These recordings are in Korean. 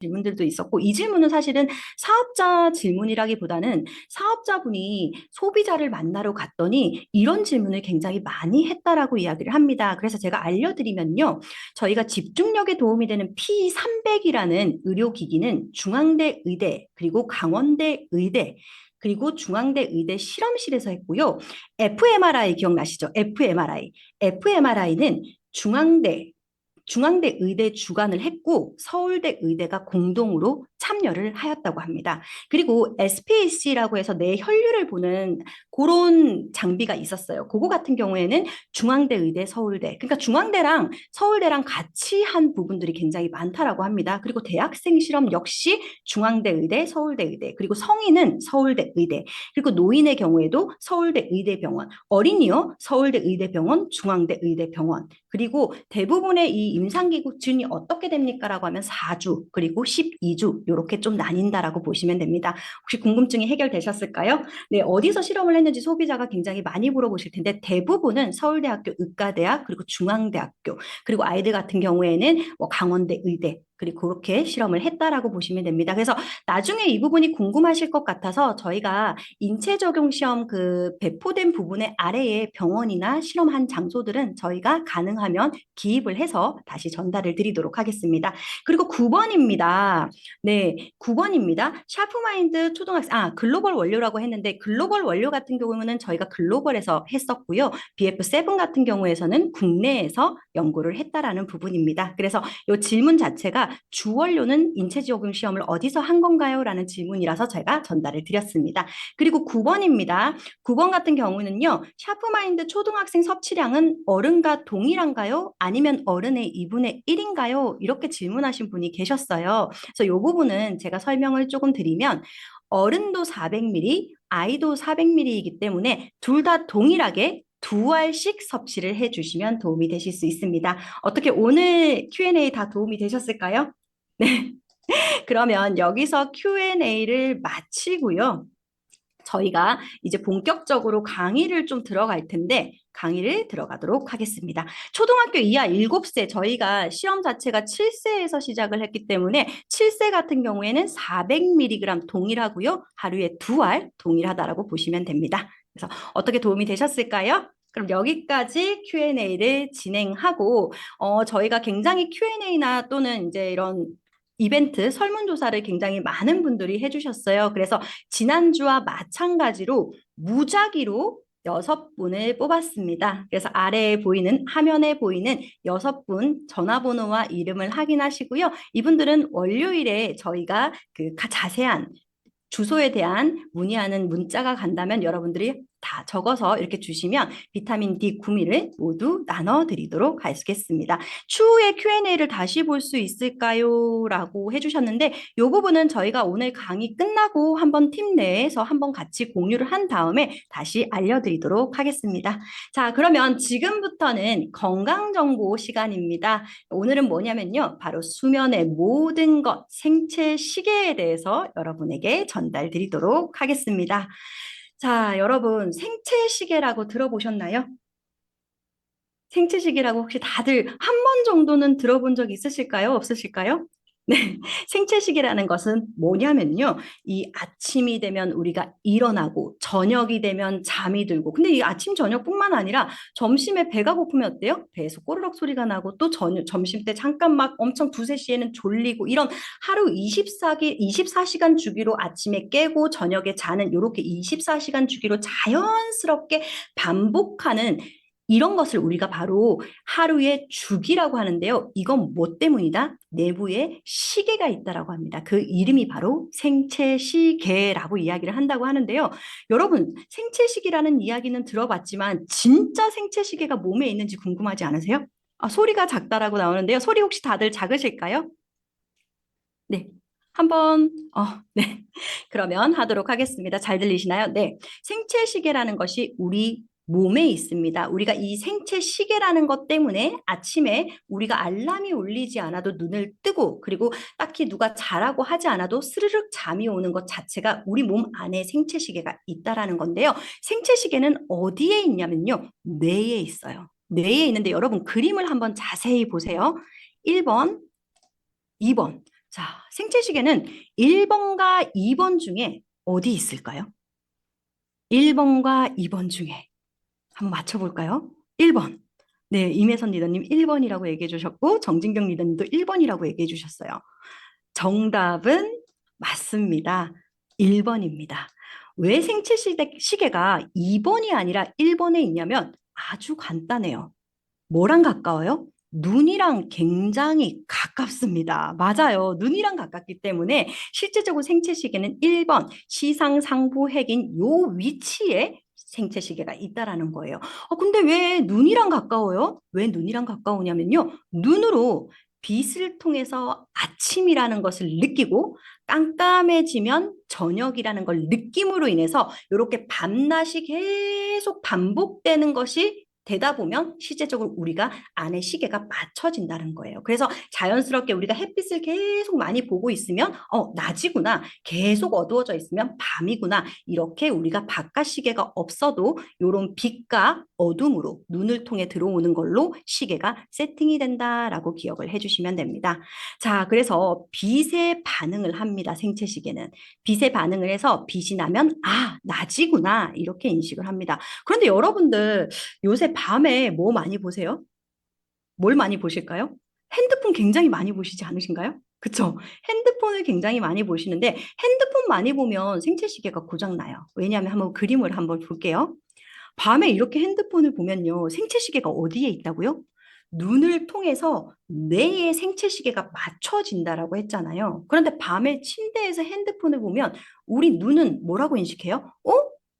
질문들도 있었고, 이 질문은 사실은 사업자 질문이라기보다는 사업자분이 소비자를 만나러 갔더니 이런 질문을 굉장히 많이 했다라고 이야기를 합니다. 그래서 제가 알려드리면요. 저희가 집중력에 도움이 되는 P300이라는 의료기기는 중앙대 의대, 그리고 강원대 의대, 그리고 중앙대 의대 실험실에서 했고요. fMRI 기억나시죠? fMRI. fMRI는 중앙대 의대 주관을 했고 서울대 의대가 공동으로 참여를 하였다고 합니다. 그리고 SPAC라고 해서 내 혈류를 보는 그런 장비가 있었어요. 그거 같은 경우에는 중앙대 의대, 서울대. 그러니까 중앙대랑 서울대랑 같이 한 부분들이 굉장히 많다라고 합니다. 그리고 대학생 실험 역시 중앙대 의대, 서울대 의대. 그리고 성인은 서울대 의대. 그리고 노인의 경우에도 서울대 의대병원, 어린이요 서울대 의대병원, 중앙대 의대병원. 그리고 대부분의 이 임상기준이 어떻게 됩니까라고 하면 4주 그리고 12주 이렇게 좀 나뉜다라고 보시면 됩니다. 혹시 궁금증이 해결되셨을까요? 네, 어디서 실험을 했는지 소비자가 굉장히 많이 물어보실 텐데 대부분은 서울대학교 의과대학 그리고 중앙대학교 그리고 아이들 같은 경우에는 뭐 강원대 의대 그리고 그렇게 실험을 했다라고 보시면 됩니다. 그래서 나중에 이 부분이 궁금하실 것 같아서 저희가 인체 적용 시험 그 배포된 부분의 아래에 병원이나 실험한 장소들은 저희가 가능하면 기입을 해서 다시 전달을 드리도록 하겠습니다. 그리고 9번입니다. 네, 9번입니다. 샤프마인드 초등학생, 글로벌 원료라고 했는데 글로벌 원료 같은 경우는 저희가 글로벌에서 했었고요. BF7 같은 경우에서는 국내에서 연구를 했다라는 부분입니다. 그래서 이 질문 자체가 주원료는 인체 적용 시험을 어디서 한 건가요? 라는 질문이라서 제가 전달을 드렸습니다. 그리고 9번입니다. 9번 같은 경우는요. 샤프마인드 초등학생 섭취량은 어른과 동일한가요? 아니면 어른의 2분의 1인가요? 이렇게 질문하신 분이 계셨어요. 그래서 이 부분은 제가 설명을 조금 드리면 어른도 400ml, 아이도 400ml이기 때문에 둘 다 동일하게 두 알씩 섭취를 해주시면 도움이 되실 수 있습니다. 어떻게 오늘 Q&A 다 도움이 되셨을까요? 네. 그러면 여기서 Q&A를 마치고요. 저희가 이제 본격적으로 강의를 좀 들어갈 텐데 강의를 들어가도록 하겠습니다. 초등학교 이하 7세 저희가 시험 자체가 7세에서 시작을 했기 때문에 7세 같은 경우에는 400mg 동일하고요. 하루에 2알 동일하다라고 보시면 됩니다. 그래서 어떻게 도움이 되셨을까요? 그럼 여기까지 Q&A를 진행하고 저희가 굉장히 Q&A나 또는 이제 이런 이벤트 설문조사를 굉장히 많은 분들이 해주셨어요. 그래서 지난주와 마찬가지로 무작위로 6분을 뽑았습니다. 그래서 아래에 보이는 화면에 보이는 6분 전화번호와 이름을 확인하시고요. 이분들은 월요일에 저희가 그 자세한 주소에 대한 문의하는 문자가 간다면 여러분들이 다 적어서 이렇게 주시면 비타민 D 구미를 모두 나눠드리도록 하겠습니다. 추후에 Q&A를 다시 볼 수 있을까요? 라고 해주셨는데 이 부분은 저희가 오늘 강의 끝나고 한번 팀 내에서 한번 같이 공유를 한 다음에 다시 알려드리도록 하겠습니다. 자, 그러면 지금부터는 건강정보 시간입니다. 오늘은 뭐냐면요. 바로 수면의 모든 것, 생체 시계에 대해서 여러분에게 전달 드리도록 하겠습니다. 자, 여러분, 생체 시계라고 들어보셨나요? 생체 시계라고 혹시 다들 한 번 정도는 들어본 적 있으실까요? 없으실까요? 네, 생체시계라는 것은 뭐냐면요. 이 아침이 되면 우리가 일어나고 저녁이 되면 잠이 들고 근데 이 아침 저녁뿐만 아니라 점심에 배가 고프면 어때요? 배에서 꼬르륵 소리가 나고 또 점심 때 잠깐 막 엄청 두세 시에는 졸리고 이런 하루 24시간 주기로 아침에 깨고 저녁에 자는 이렇게 24시간 주기로 자연스럽게 반복하는 이런 것을 우리가 바로 하루의 주기라고 하는데요. 이건 뭐 때문이다? 내부에 시계가 있다라고 합니다. 그 이름이 바로 생체시계라고 이야기를 한다고 하는데요. 여러분, 생체시계라는 이야기는 들어봤지만 진짜 생체시계가 몸에 있는지 궁금하지 않으세요? 소리가 작다라고 나오는데요. 소리 혹시 다들 작으실까요? 네. 한번 네. 그러면 하도록 하겠습니다. 잘 들리시나요? 네. 생체 시계라는 것이 우리 몸에 있습니다. 우리가 이 생체 시계라는 것 때문에 아침에 우리가 알람이 울리지 않아도 눈을 뜨고 그리고 딱히 누가 자라고 하지 않아도 스르륵 잠이 오는 것 자체가 우리 몸 안에 생체 시계가 있다라는 건데요. 생체 시계는 어디에 있냐면요. 뇌에 있어요. 뇌에 있는데 여러분 그림을 한번 자세히 보세요. 1번, 2번. 자, 생체시계는 1번과 2번 중에 어디 있을까요? 1번과 2번 중에 한번 맞춰볼까요? 1번. 네, 임혜선 리더님 1번이라고 얘기해 주셨고, 정진경 리더님도 1번이라고 얘기해 주셨어요. 정답은 맞습니다. 1번입니다. 왜 생체 시계가 2번이 아니라 1번에 있냐면 아주 간단해요. 뭐랑 가까워요? 눈이랑 굉장히 가깝습니다. 맞아요. 눈이랑 가깝기 때문에 실제적으로 생체 시계는 1번 시상상부핵인 요 위치에 생체 시계가 있다라는 거예요. 근데 왜 눈이랑 가까워요? 왜 눈이랑 가까우냐면요. 눈으로 빛을 통해서 아침이라는 것을 느끼고 깜깜해지면 저녁이라는 걸 느낌으로 인해서 이렇게 밤낮이 계속 반복되는 것이 되다 보면 실제적으로 우리가 안에 시계가 맞춰진다는 거예요. 그래서 자연스럽게 우리가 햇빛을 계속 많이 보고 있으면 낮이구나. 계속 어두워져 있으면 밤이구나. 이렇게 우리가 바깥 시계가 없어도 이런 빛과 어둠으로 눈을 통해 들어오는 걸로 시계가 세팅이 된다라고 기억을 해주시면 됩니다. 자, 그래서 빛에 반응을 합니다. 생체 시계는. 빛에 반응을 해서 빛이 나면 낮이구나. 이렇게 인식을 합니다. 그런데 여러분들 요새 밤에 뭐 많이 보세요? 뭘 많이 보실까요? 핸드폰 굉장히 많이 보시지 않으신가요? 그쵸? 핸드폰을 굉장히 많이 보시는데 핸드폰 많이 보면 생체시계가 고장나요. 왜냐하면 한번 그림을 한번 볼게요. 밤에 이렇게 핸드폰을 보면요. 생체시계가 어디에 있다고요? 눈을 통해서 뇌의 생체시계가 맞춰진다라고 했잖아요. 그런데 밤에 침대에서 핸드폰을 보면 우리 눈은 뭐라고 인식해요?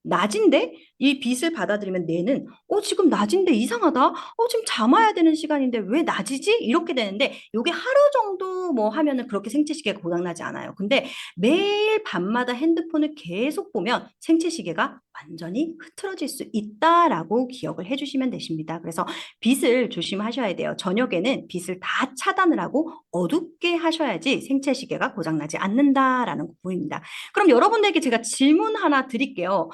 낮인데? 이 빛을 받아들이면 뇌는 지금 낮인데 이상하다. 지금 잠아야 되는 시간인데 왜 낮이지? 이렇게 되는데 이게 하루 정도 뭐 하면은 그렇게 생체시계가 고장나지 않아요. 근데 매일 밤마다 핸드폰을 계속 보면 생체시계가 완전히 흐트러질 수 있다라고 기억을 해주시면 되십니다. 그래서 빛을 조심하셔야 돼요. 저녁에는 빛을 다 차단을 하고 어둡게 하셔야지 생체시계가 고장나지 않는다라는 부분입니다. 그럼 여러분들에게 제가 질문 하나 드릴게요.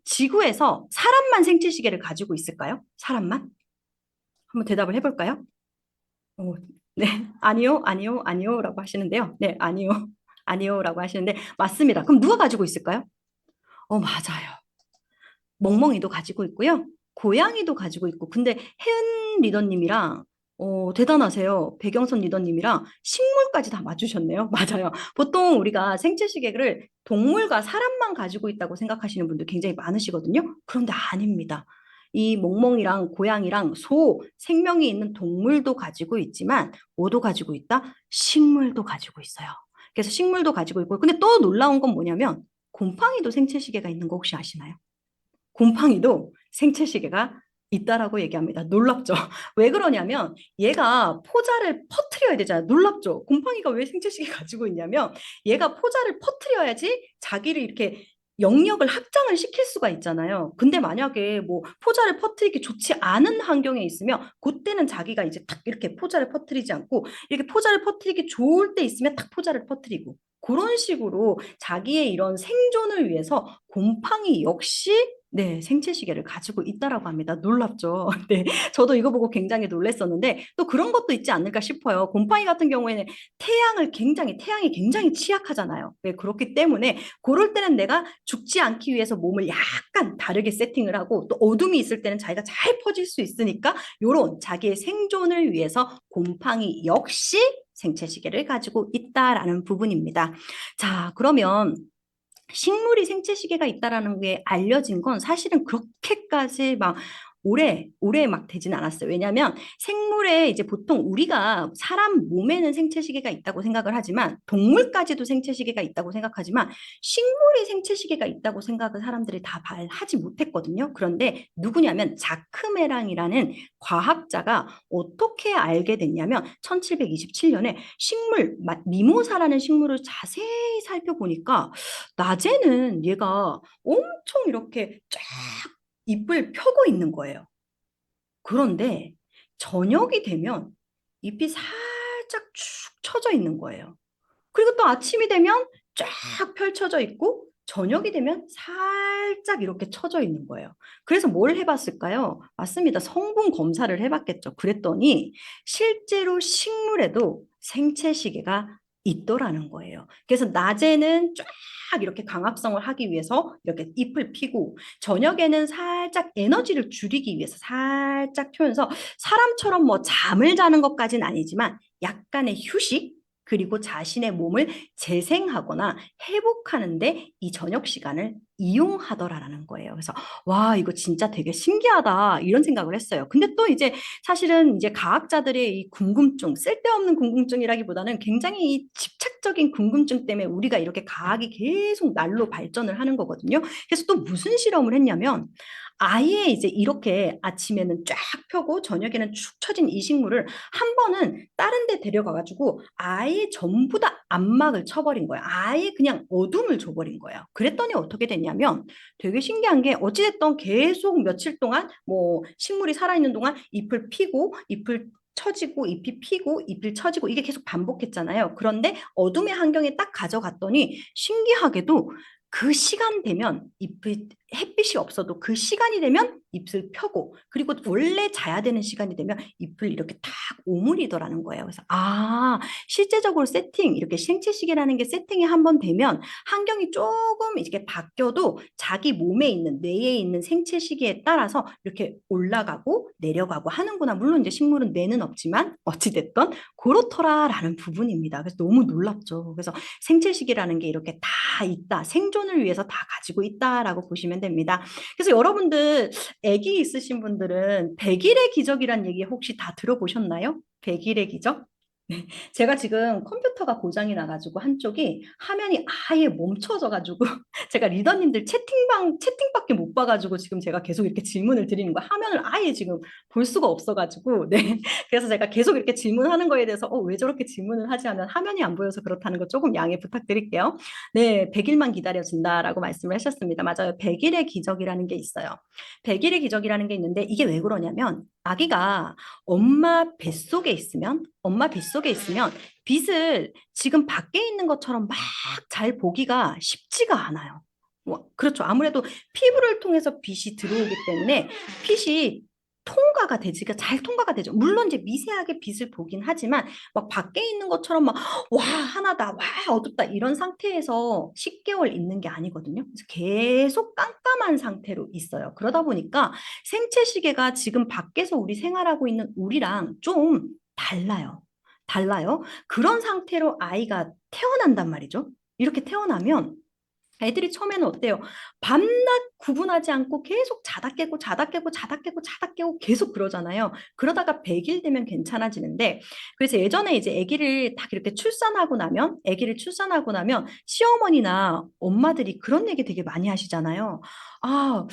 지구에서 사람만 생체시계를 가지고 있을까요? 사람만? 한번 대답을 해볼까요? 어, 네, 아니요, 아니요, 아니요라고 하시는데요. 네, 아니요, 아니요라고 하시는데 맞습니다. 그럼 누가 가지고 있을까요? 맞아요. 멍멍이도 가지고 있고요. 고양이도 가지고 있고. 근데 혜은 리더님이랑 대단하세요. 배경선 리더님이랑 식물까지 다 맞추셨네요. 맞아요. 보통 우리가 생체시계를 동물과 사람만 가지고 있다고 생각하시는 분들 굉장히 많으시거든요. 그런데 아닙니다. 이 멍멍이랑 고양이랑 소, 생명이 있는 동물도 가지고 있지만 뭐도 가지고 있다? 식물도 가지고 있어요. 그래서 식물도 가지고 있고. 근데 또 놀라운 건 뭐냐면 곰팡이도 생체시계가 있는 거 혹시 아시나요? 곰팡이도 생체시계가 있다라고 얘기합니다. 놀랍죠? 왜 그러냐면 얘가 포자를 퍼뜨려야 되잖아요. 놀랍죠? 곰팡이가 왜 생체시계 가지고 있냐면 얘가 포자를 퍼뜨려야지 자기를 이렇게 영역을 확장을 시킬 수가 있잖아요. 근데 만약에 뭐 포자를 퍼뜨리기 좋지 않은 환경에 있으면 그때는 자기가 이제 딱 이렇게 포자를 퍼뜨리지 않고 이렇게 포자를 퍼뜨리기 좋을 때 있으면 딱 포자를 퍼뜨리고 그런 식으로 자기의 이런 생존을 위해서 곰팡이 역시 네, 생체시계를 가지고 있다라고 합니다. 놀랍죠? 네, 저도 이거 보고 굉장히 놀랐었는데 또 그런 것도 있지 않을까 싶어요. 곰팡이 같은 경우에는 태양이 굉장히 취약하잖아요. 네, 그렇기 때문에 그럴 때는 내가 죽지 않기 위해서 몸을 약간 다르게 세팅을 하고 또 어둠이 있을 때는 자기가 잘 퍼질 수 있으니까 요런 자기의 생존을 위해서 곰팡이 역시 생체시계를 가지고 있다라는 부분입니다. 자, 그러면 식물이 생체시계가 있다라는 게 알려진 건 사실은 그렇게까지 막 오래 막 되진 않았어요. 왜냐하면 생물에 이제 보통 우리가 사람 몸에는 생체시계가 있다고 생각을 하지만 동물까지도 생체시계가 있다고 생각하지만 식물이 생체시계가 있다고 생각을 사람들이 다 하지 못했거든요. 그런데 누구냐면 자크메랑이라는 과학자가 어떻게 알게 됐냐면 1727년에 미모사라는 식물을 자세히 살펴보니까 낮에는 얘가 엄청 이렇게 쫙 잎을 펴고 있는 거예요. 그런데 저녁이 되면 잎이 살짝 축 처져 있는 거예요. 그리고 또 아침이 되면 쫙 펼쳐져 있고 저녁이 되면 살짝 이렇게 처져 있는 거예요. 그래서 뭘 해봤을까요? 맞습니다. 성분 검사를 해봤겠죠. 그랬더니 실제로 식물에도 생체 시계가 있더라는 거예요. 그래서 낮에는 쫙 이렇게 광합성을 하기 위해서 이렇게 잎을 피고 저녁에는 살짝 에너지를 줄이기 위해서 살짝 펴면서 사람처럼 뭐 잠을 자는 것까지는 아니지만 약간의 휴식 그리고 자신의 몸을 재생하거나 회복하는데 이 저녁 시간을 이용하더라라는 거예요. 그래서 와, 이거 진짜 되게 신기하다 이런 생각을 했어요. 근데 또 이제 사실은 이제 과학자들의 이 궁금증, 쓸데없는 궁금증이라기보다는 굉장히 이 집착적인 궁금증 때문에 우리가 이렇게 과학이 계속 날로 발전을 하는 거거든요. 그래서 또 무슨 실험을 했냐면 아예 이제 이렇게 아침에는 쫙 펴고 저녁에는 축 처진 이 식물을 한 번은 다른 데 데려가가지고 아예 전부 다 암막을 쳐버린 거예요. 아예 그냥 어둠을 줘버린 거예요. 그랬더니 어떻게 됐냐면 되게 신기한 게 어찌됐든 계속 며칠 동안 뭐 식물이 살아있는 동안 잎을 피고 잎을 처지고 잎이 피고 잎을 처지고 이게 계속 반복했잖아요. 그런데 어둠의 환경에 딱 가져갔더니 신기하게도 그 시간 되면 잎이 햇빛이 없어도 그 시간이 되면 잎을 펴고 그리고 원래 자야 되는 시간이 되면 잎을 이렇게 탁 오므리더라는 거예요. 그래서 아, 실제적으로 세팅 이렇게 생체시계라는 게 세팅이 한번 되면 환경이 조금 이렇게 바뀌어도 자기 몸에 있는 뇌에 있는 생체시계에 따라서 이렇게 올라가고 내려가고 하는구나. 물론 이제 식물은 뇌는 없지만 어찌됐든 그렇더라라는 부분입니다. 그래서 너무 놀랍죠. 그래서 생체시계라는 게 이렇게 다 있다. 생존을 위해서 다 가지고 있다라고 보시면 됩니다. 그래서 여러분들 아기 있으신 분들은 100일의 기적이란 얘기 혹시 다 들어보셨나요? 100일의 기적? 네. 제가 지금 컴퓨터가 고장이 나가지고 한쪽이 화면이 아예 멈춰져가지고 제가 리더님들 채팅밖에 못 봐가지고 지금 제가 계속 이렇게 질문을 드리는 거예요. 화면을 아예 지금 볼 수가 없어가지고 네. 그래서 제가 계속 이렇게 질문하는 거에 대해서 왜 저렇게 질문을 하지 하면 화면이 안 보여서 그렇다는 거 조금 양해 부탁드릴게요. 네, 100일만 기다려준다라고 말씀을 하셨습니다. 맞아요. 100일의 기적이라는 게 있어요. 100일의 기적이라는 게 있는데 이게 왜 그러냐면 아기가 엄마 뱃속에 있으면 빛을 지금 밖에 있는 것처럼 막 잘 보기가 쉽지가 않아요. 그렇죠. 아무래도 피부를 통해서 빛이 들어오기 때문에 빛이 통과가 되지가 잘 통과가 되죠. 물론 이제 미세하게 빛을 보긴 하지만 막 밖에 있는 것처럼 막 와 하나다 와 어둡다 이런 상태에서 10개월 있는 게 아니거든요. 그래서 계속 깜깜한 상태로 있어요. 그러다 보니까 생체 시계가 지금 밖에서 우리 생활하고 있는 우리랑 좀 달라요. 달라요. 그런 상태로 아이가 태어난단 말이죠. 이렇게 태어나면 애들이 처음에는 어때요? 밤낮 구분하지 않고 계속 자다 깨고 자다 깨고 자다 깨고 자다 깨고 계속 그러잖아요. 그러다가 100일 되면 괜찮아지는데 그래서 예전에 이제 아기를 딱 이렇게 아기를 출산하고 나면 시어머니나 엄마들이 그런 얘기 되게 많이 하시잖아요. 아,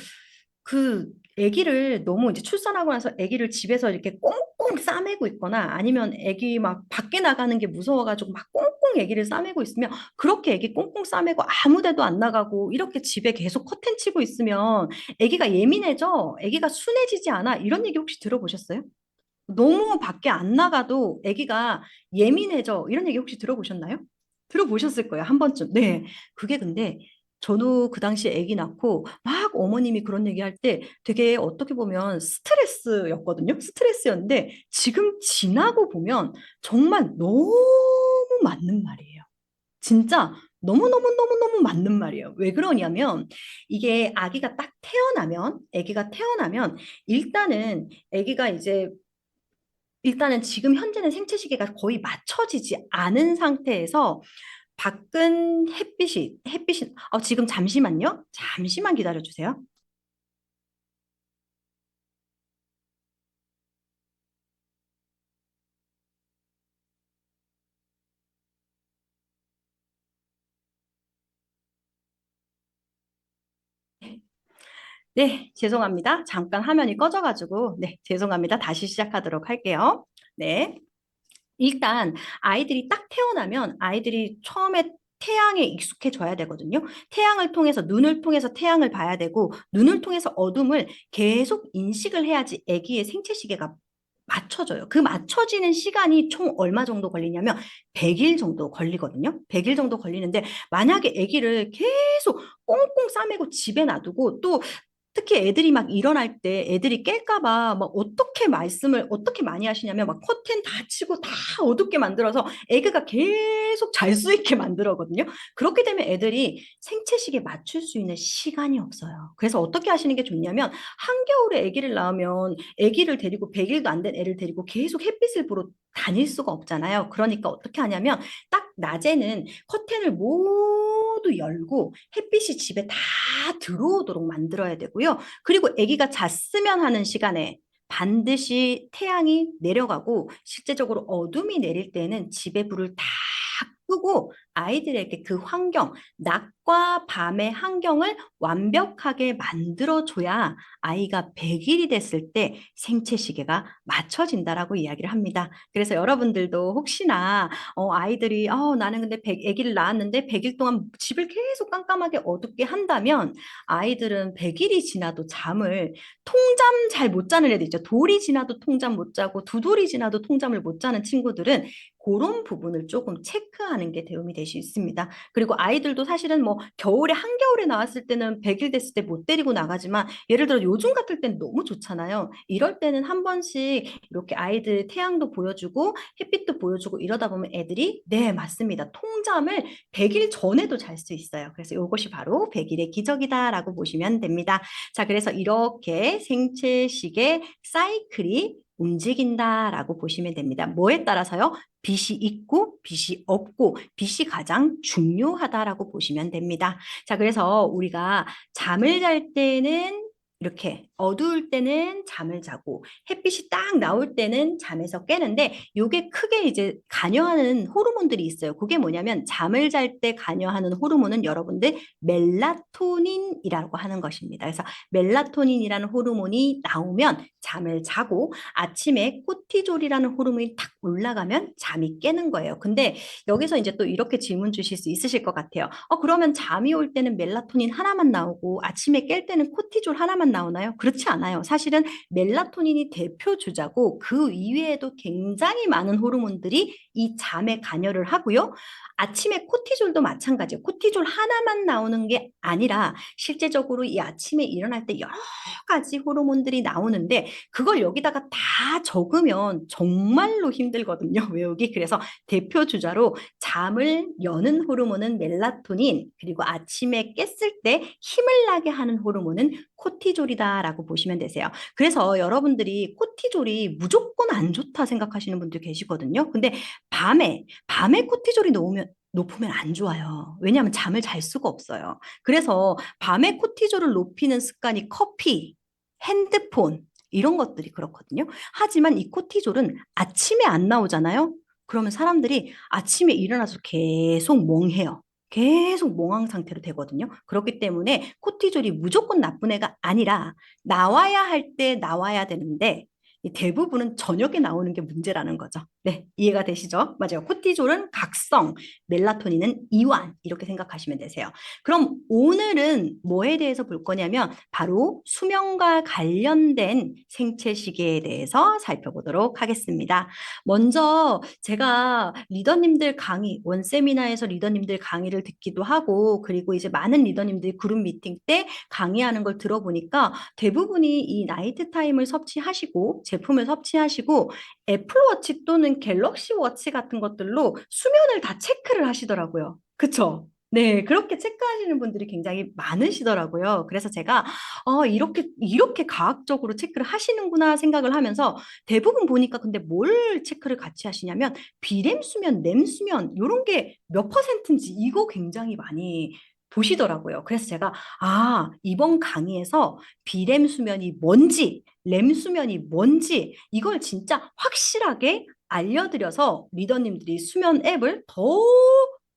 그 아기를 너무 이제 출산하고 나서 아기를 집에서 이렇게 꽁꽁 싸매고 있거나 아니면 아기 막 밖에 나가는 게 무서워가지고 막 꽁꽁 아기를 싸매고 있으면 그렇게 아기 꽁꽁 싸매고 아무 데도 안 나가고 이렇게 집에 계속 커튼 치고 있으면 아기가 예민해져? 아기가 순해지지 않아? 이런 얘기 혹시 들어보셨어요? 너무 밖에 안 나가도 아기가 예민해져. 이런 얘기 혹시 들어보셨나요? 들어보셨을 거예요. 한 번쯤. 네. 그게 근데 저도 그 당시에 아기 낳고 막 어머님이 그런 얘기할 때 되게 어떻게 보면 스트레스였거든요. 스트레스였는데 지금 지나고 보면 정말 너무 맞는 말이에요. 진짜 너무너무너무너무 맞는 말이에요. 왜 그러냐면 이게 아기가 태어나면 일단은 아기가 이제 일단은 지금 현재는 생체 시계가 거의 맞춰지지 않은 상태에서 밖은 햇빛이 지금 잠시만요. 잠시만 기다려 주세요. 네, 죄송합니다. 잠깐 화면이 꺼져가지고 네, 죄송합니다. 다시 시작하도록 할게요. 네. 일단 아이들이 딱 태어나면 아이들이 처음에 태양에 익숙해져야 되거든요. 태양을 통해서 눈을 통해서 태양을 봐야 되고 눈을 통해서 어둠을 계속 인식을 해야지 아기의 생체 시계가 맞춰져요. 그 맞춰지는 시간이 총 얼마 정도 걸리냐면 100일 정도 걸리거든요. 100일 정도 걸리는데 만약에 아기를 계속 꽁꽁 싸매고 집에 놔두고 또 특히 애들이 막 일어날 때 애들이 깰까 봐 막 어떻게 말씀을 어떻게 많이 하시냐면 막 커튼 다 치고 다 어둡게 만들어서 애가 계속 잘 수 있게 만들거든요. 그렇게 되면 애들이 생체시계 맞출 수 있는 시간이 없어요. 그래서 어떻게 하시는 게 좋냐면 한겨울에 아기를 낳으면 아기를 데리고 100일도 안 된 애를 데리고 계속 햇빛을 보러 다닐 수가 없잖아요. 그러니까 어떻게 하냐면 딱 낮에는 커튼을 모두 열고 햇빛이 집에 다 들어오도록 만들어야 되고요. 그리고 아기가 잤으면 하는 시간에 반드시 태양이 내려가고 실제적으로 어둠이 내릴 때는 집에 불을 다 끄고 아이들에게 그 환경, 낮과 밤의 환경을 완벽하게 만들어줘야 아이가 100일이 됐을 때 생체 시계가 맞춰진다라고 이야기를 합니다. 그래서 여러분들도 혹시나 아이들이 나는 근데 아기를 낳았는데 100일 동안 집을 계속 깜깜하게 어둡게 한다면 아이들은 100일이 지나도 잠을 통잠 잘 못 자는 애들 있죠. 돌이 지나도 통잠 못 자고 두 돌이 지나도 통잠을 못 자는 친구들은 그런 부분을 조금 체크하는 게 도움이 될 수 있습니다. 그리고 아이들도 사실은 뭐 겨울에 한겨울에 나왔을 때는 100일 됐을 때 못 데리고 나가지만 예를 들어 요즘 같을 땐 너무 좋잖아요. 이럴 때는 한 번씩 이렇게 아이들 태양도 보여주고 햇빛도 보여주고 이러다 보면 애들이 네, 맞습니다. 통잠을 100일 전에도 잘 수 있어요. 그래서 이것이 바로 100일의 기적이다라고 보시면 됩니다. 자, 그래서 이렇게 생체식의 사이클이 움직인다라고 보시면 됩니다. 뭐에 따라서요? 빛이 있고 빛이 없고 빛이 가장 중요하다라고 보시면 됩니다. 자, 그래서 우리가 잠을 잘 때는 이렇게 어두울 때는 잠을 자고 햇빛이 딱 나올 때는 잠에서 깨는데 요게 크게 이제 관여하는 호르몬들이 있어요. 그게 뭐냐면 잠을 잘 때 관여하는 호르몬은 여러분들 멜라토닌이라고 하는 것입니다. 그래서 멜라토닌이라는 호르몬이 나오면 잠을 자고 아침에 코티졸이라는 호르몬이 탁 올라가면 잠이 깨는 거예요. 근데 여기서 이제 또 이렇게 질문 주실 수 있으실 것 같아요. 그러면 잠이 올 때는 멜라토닌 하나만 나오고 아침에 깰 때는 코티졸 하나만 나오나요? 그렇지 않아요. 사실은 멜라토닌이 대표 주자고 그 이외에도 굉장히 많은 호르몬들이 이 잠에 관여를 하고요. 아침에 코티졸도 마찬가지예요. 코티졸 하나만 나오는 게 아니라 실제적으로 이 아침에 일어날 때 여러 가지 호르몬들이 나오는데 그걸 여기다가 다 적으면 정말로 힘들거든요. 외우기. 그래서 대표 주자로 잠을 여는 호르몬은 멜라토닌, 그리고 아침에 깼을 때 힘을 나게 하는 호르몬은 코티졸이다라고 보시면 되세요. 그래서 여러분들이 코티졸이 무조건 안 좋다 생각하시는 분들 계시거든요. 근데 밤에 코티졸이 높으면 안 좋아요. 왜냐하면 잠을 잘 수가 없어요. 그래서 밤에 코티졸을 높이는 습관이 커피, 핸드폰 이런 것들이 그렇거든요. 하지만 이 코티졸은 아침에 안 나오잖아요. 그러면 사람들이 아침에 일어나서 계속 멍해요. 계속 멍한 상태로 되거든요. 그렇기 때문에 코티졸이 무조건 나쁜 애가 아니라 나와야 할 때 나와야 되는데 이 대부분은 저녁에 나오는 게 문제라는 거죠. 네, 이해가 되시죠? 맞아요. 코티졸은 각성, 멜라토닌은 이완 이렇게 생각하시면 되세요. 그럼 오늘은 뭐에 대해서 볼 거냐면 바로 수면과 관련된 생체 시계에 대해서 살펴보도록 하겠습니다. 먼저 제가 리더님들 강의, 원 세미나에서 리더님들 강의를 듣기도 하고 그리고 이제 많은 리더님들이 그룹 미팅 때 강의하는 걸 들어보니까 대부분이 이 나이트 타임을 섭취하시고 제품을 섭취하시고 애플워치 또는 갤럭시 워치 같은 것들로 수면을 다 체크를 하시더라고요. 그쵸? 네, 그렇게 체크하시는 분들이 굉장히 많으시더라고요. 그래서 제가 이렇게 과학적으로 체크를 하시는구나 생각을 하면서 대부분 보니까 근데 뭘 체크를 같이 하시냐면 비렘 수면, 렘 수면 이런 게 몇 퍼센트인지 이거 굉장히 많이 보시더라고요. 그래서 제가 이번 강의에서 비렘 수면이 뭔지, 렘 수면이 뭔지 이걸 진짜 확실하게 알려드려서 리더님들이 수면 앱을 더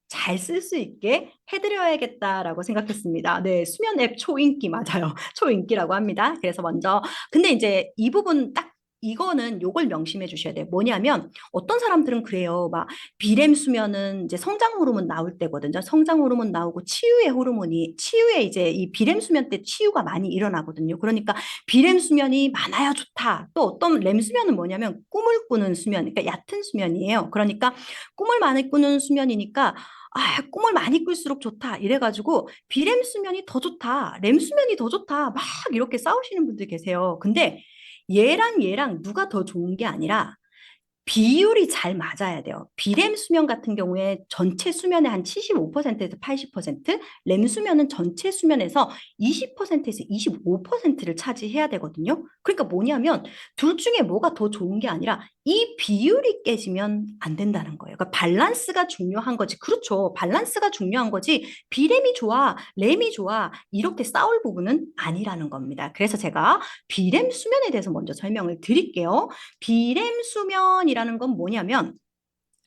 잘 쓸 수 있게 해드려야겠다라고 생각했습니다. 네, 수면 앱 초인기 맞아요. 초인기라고 합니다. 그래서 먼저 근데 이제 이 부분 딱 이거는 요걸 명심해 주셔야 돼요. 뭐냐면 어떤 사람들은 그래요. 막 비렘 수면은 이제 성장 호르몬 나올 때거든요. 성장 호르몬 나오고 치유에 이제 이 비렘 수면 때 치유가 많이 일어나거든요. 그러니까 비렘 수면이 많아야 좋다. 또 어떤 렘 수면은 뭐냐면 꿈을 꾸는 수면, 그러니까 얕은 수면이에요. 그러니까 꿈을 많이 꾸는 수면이니까 아, 꿈을 많이 꿀수록 좋다. 이래가지고 비렘 수면이 더 좋다. 렘 수면이 더 좋다. 막 이렇게 싸우시는 분들 계세요. 근데 얘랑 누가 더 좋은 게 아니라 비율이 잘 맞아야 돼요. 비렘 수면 같은 경우에 전체 수면의 한 75%에서 80%, 렘 수면은 전체 수면에서 20%에서 25%를 차지해야 되거든요. 그러니까 뭐냐면 둘 중에 뭐가 더 좋은 게 아니라 이 비율이 깨지면 안 된다는 거예요. 그러니까 밸런스가 중요한 거지. 그렇죠. 밸런스가 중요한 거지. 비렘이 좋아, 렘이 좋아. 이렇게 싸울 부분은 아니라는 겁니다. 그래서 제가 비렘 수면에 대해서 먼저 설명을 드릴게요. 비렘 수면이라는 건 뭐냐면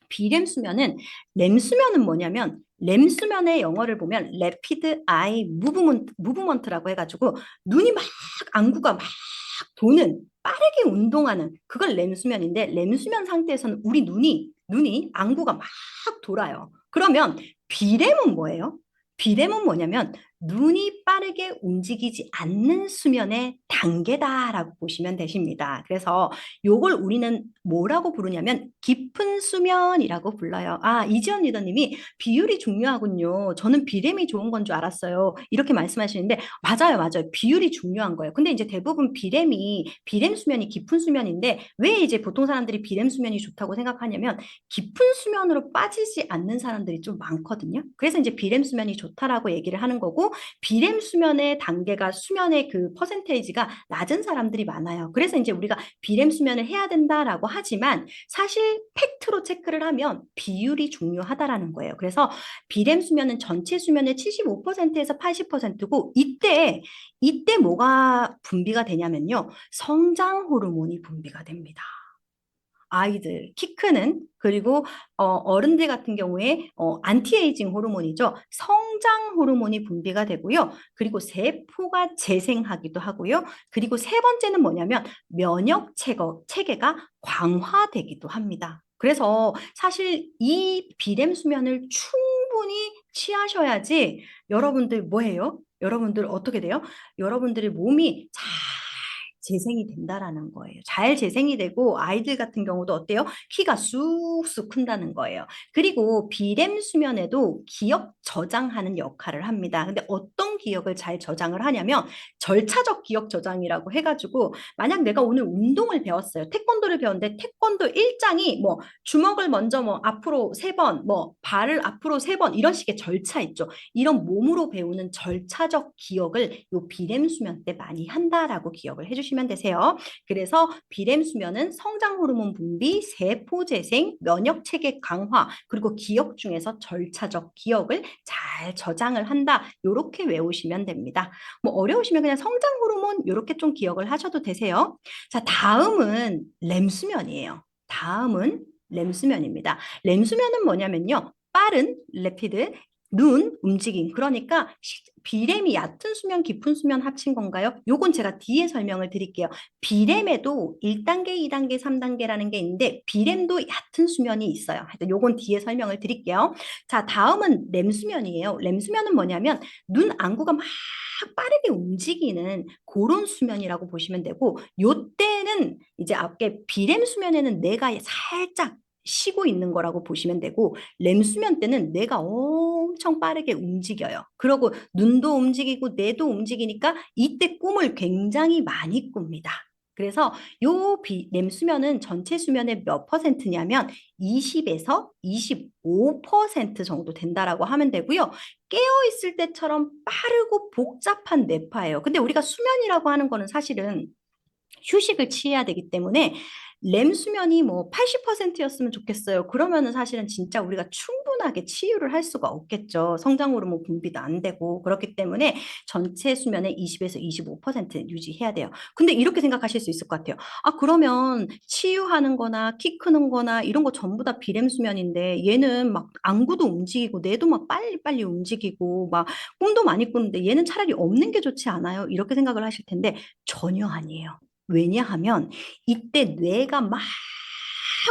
비렘 수면은 렘 수면은 뭐냐면 렘 수면의 영어를 보면 rapid eye movement라고 해가지고 눈이 막 안구가 막 도는 빠르게 운동하는 그걸 렘 수면인데 렘 수면 상태에서는 우리 눈이 안구가 막 돌아요. 그러면 비렘은 뭐예요? 비렘은 뭐냐면 눈이 빠르게 움직이지 않는 수면의 단계다라고 보시면 되십니다. 그래서 요걸 우리는 뭐라고 부르냐면 깊은 수면이라고 불러요. 아, 이지연 리더님이 비율이 중요하군요. 저는 비렘이 좋은 건 줄 알았어요. 이렇게 말씀하시는데 맞아요. 비율이 중요한 거예요. 근데 이제 대부분 비렘 수면이 깊은 수면인데 왜 이제 보통 사람들이 비렘 수면이 좋다고 생각하냐면 깊은 수면으로 빠지지 않는 사람들이 좀 많거든요. 그래서 이제 비렘 수면이 좋다라고 얘기를 하는 거고 비렘 수면의 단계가 수면의 그 퍼센테이지가 낮은 사람들이 많아요. 그래서 이제 우리가 비렘 수면을 해야 된다라고 하지만 사실 팩트로 체크를 하면 비율이 중요하다라는 거예요. 그래서 비렘 수면은 전체 수면의 75%에서 80%고 이때 뭐가 분비가 되냐면요. 성장 호르몬이 분비가 됩니다. 아이들, 키 크는, 그리고 어른들 같은 경우에 안티에이징 호르몬이죠. 성장 호르몬이 분비가 되고요. 그리고 세포가 재생하기도 하고요. 그리고 세 번째는 뭐냐면 체계가 강화되기도 합니다. 그래서 사실 이 비렘 수면을 충분히 취하셔야지 여러분들 뭐예요? 여러분들 어떻게 돼요? 여러분들의 몸이 잘 재생이 된다라는 거예요. 잘 재생이 되고 아이들 같은 경우도 어때요? 키가 쑥쑥 큰다는 거예요. 그리고 비렘 수면에도 기억 저장하는 역할을 합니다. 근데 어떤 기억을 잘 저장을 하냐면 절차적 기억 저장이라고 해가지고 만약 내가 오늘 운동을 배웠어요. 태권도를 배웠는데 태권도 일장이 뭐 주먹을 먼저 뭐 앞으로 세 번, 뭐 발을 앞으로 세 번 이런 식의 절차 있죠. 이런 몸으로 배우는 절차적 기억을 요 비렘 수면 때 많이 한다라고 기억을 해주시면 되세요. 그래서 비렘 수면은 성장 호르몬 분비, 세포 재생, 면역 체계 강화, 그리고 기억 중에서 절차적 기억을 잘 저장을 한다. 이렇게 외우시면 됩니다. 뭐 어려우시면 그냥 성장 호르몬 이렇게 좀 기억을 하셔도 되세요. 자, 다음은 렘 수면이에요. 다음은 렘 수면입니다. 렘 수면은 뭐냐면요. 빠른 레피드 눈 움직임. 그러니까 비렘이 얕은 수면, 깊은 수면 합친 건가요? 요건 제가 뒤에 설명을 드릴게요. 비렘에도 1단계, 2단계, 3단계라는 게 있는데 비렘도 얕은 수면이 있어요. 하여튼 요건 뒤에 설명을 드릴게요. 자, 다음은 렘 수면이에요. 렘 수면은 뭐냐면 눈 안구가 막 빠르게 움직이는 그런 수면이라고 보시면 되고 요때는 이제 앞에 비렘 수면에는 뇌가 살짝 쉬고 있는 거라고 보시면 되고 렘 수면 때는 뇌가 엄청 빠르게 움직여요. 그리고 눈도 움직이고 뇌도 움직이니까 이때 꿈을 굉장히 많이 꿉니다. 그래서 렘 수면은 전체 수면의 몇 퍼센트냐면 20에서 25% 정도 된다라고 하면 되고요. 깨어 있을 때처럼 빠르고 복잡한 뇌파예요. 근데 우리가 수면이라고 하는 거는 사실은 휴식을 취해야 되기 때문에 렘 수면이 뭐 80%였으면 좋겠어요. 그러면은 사실은 진짜 우리가 충분하게 치유를 할 수가 없겠죠. 성장 호르몬 분비도 안 되고 그렇기 때문에 전체 수면의 20에서 25% 유지해야 돼요. 근데 이렇게 생각하실 수 있을 것 같아요. 아, 그러면 치유하는 거나 키 크는 거나 이런 거 전부 다 비렘 수면인데 얘는 막 안구도 움직이고 뇌도 막 빨리빨리 움직이고 막 꿈도 많이 꾸는데 얘는 차라리 없는 게 좋지 않아요? 이렇게 생각을 하실 텐데 전혀 아니에요. 왜냐하면 이때 뇌가 막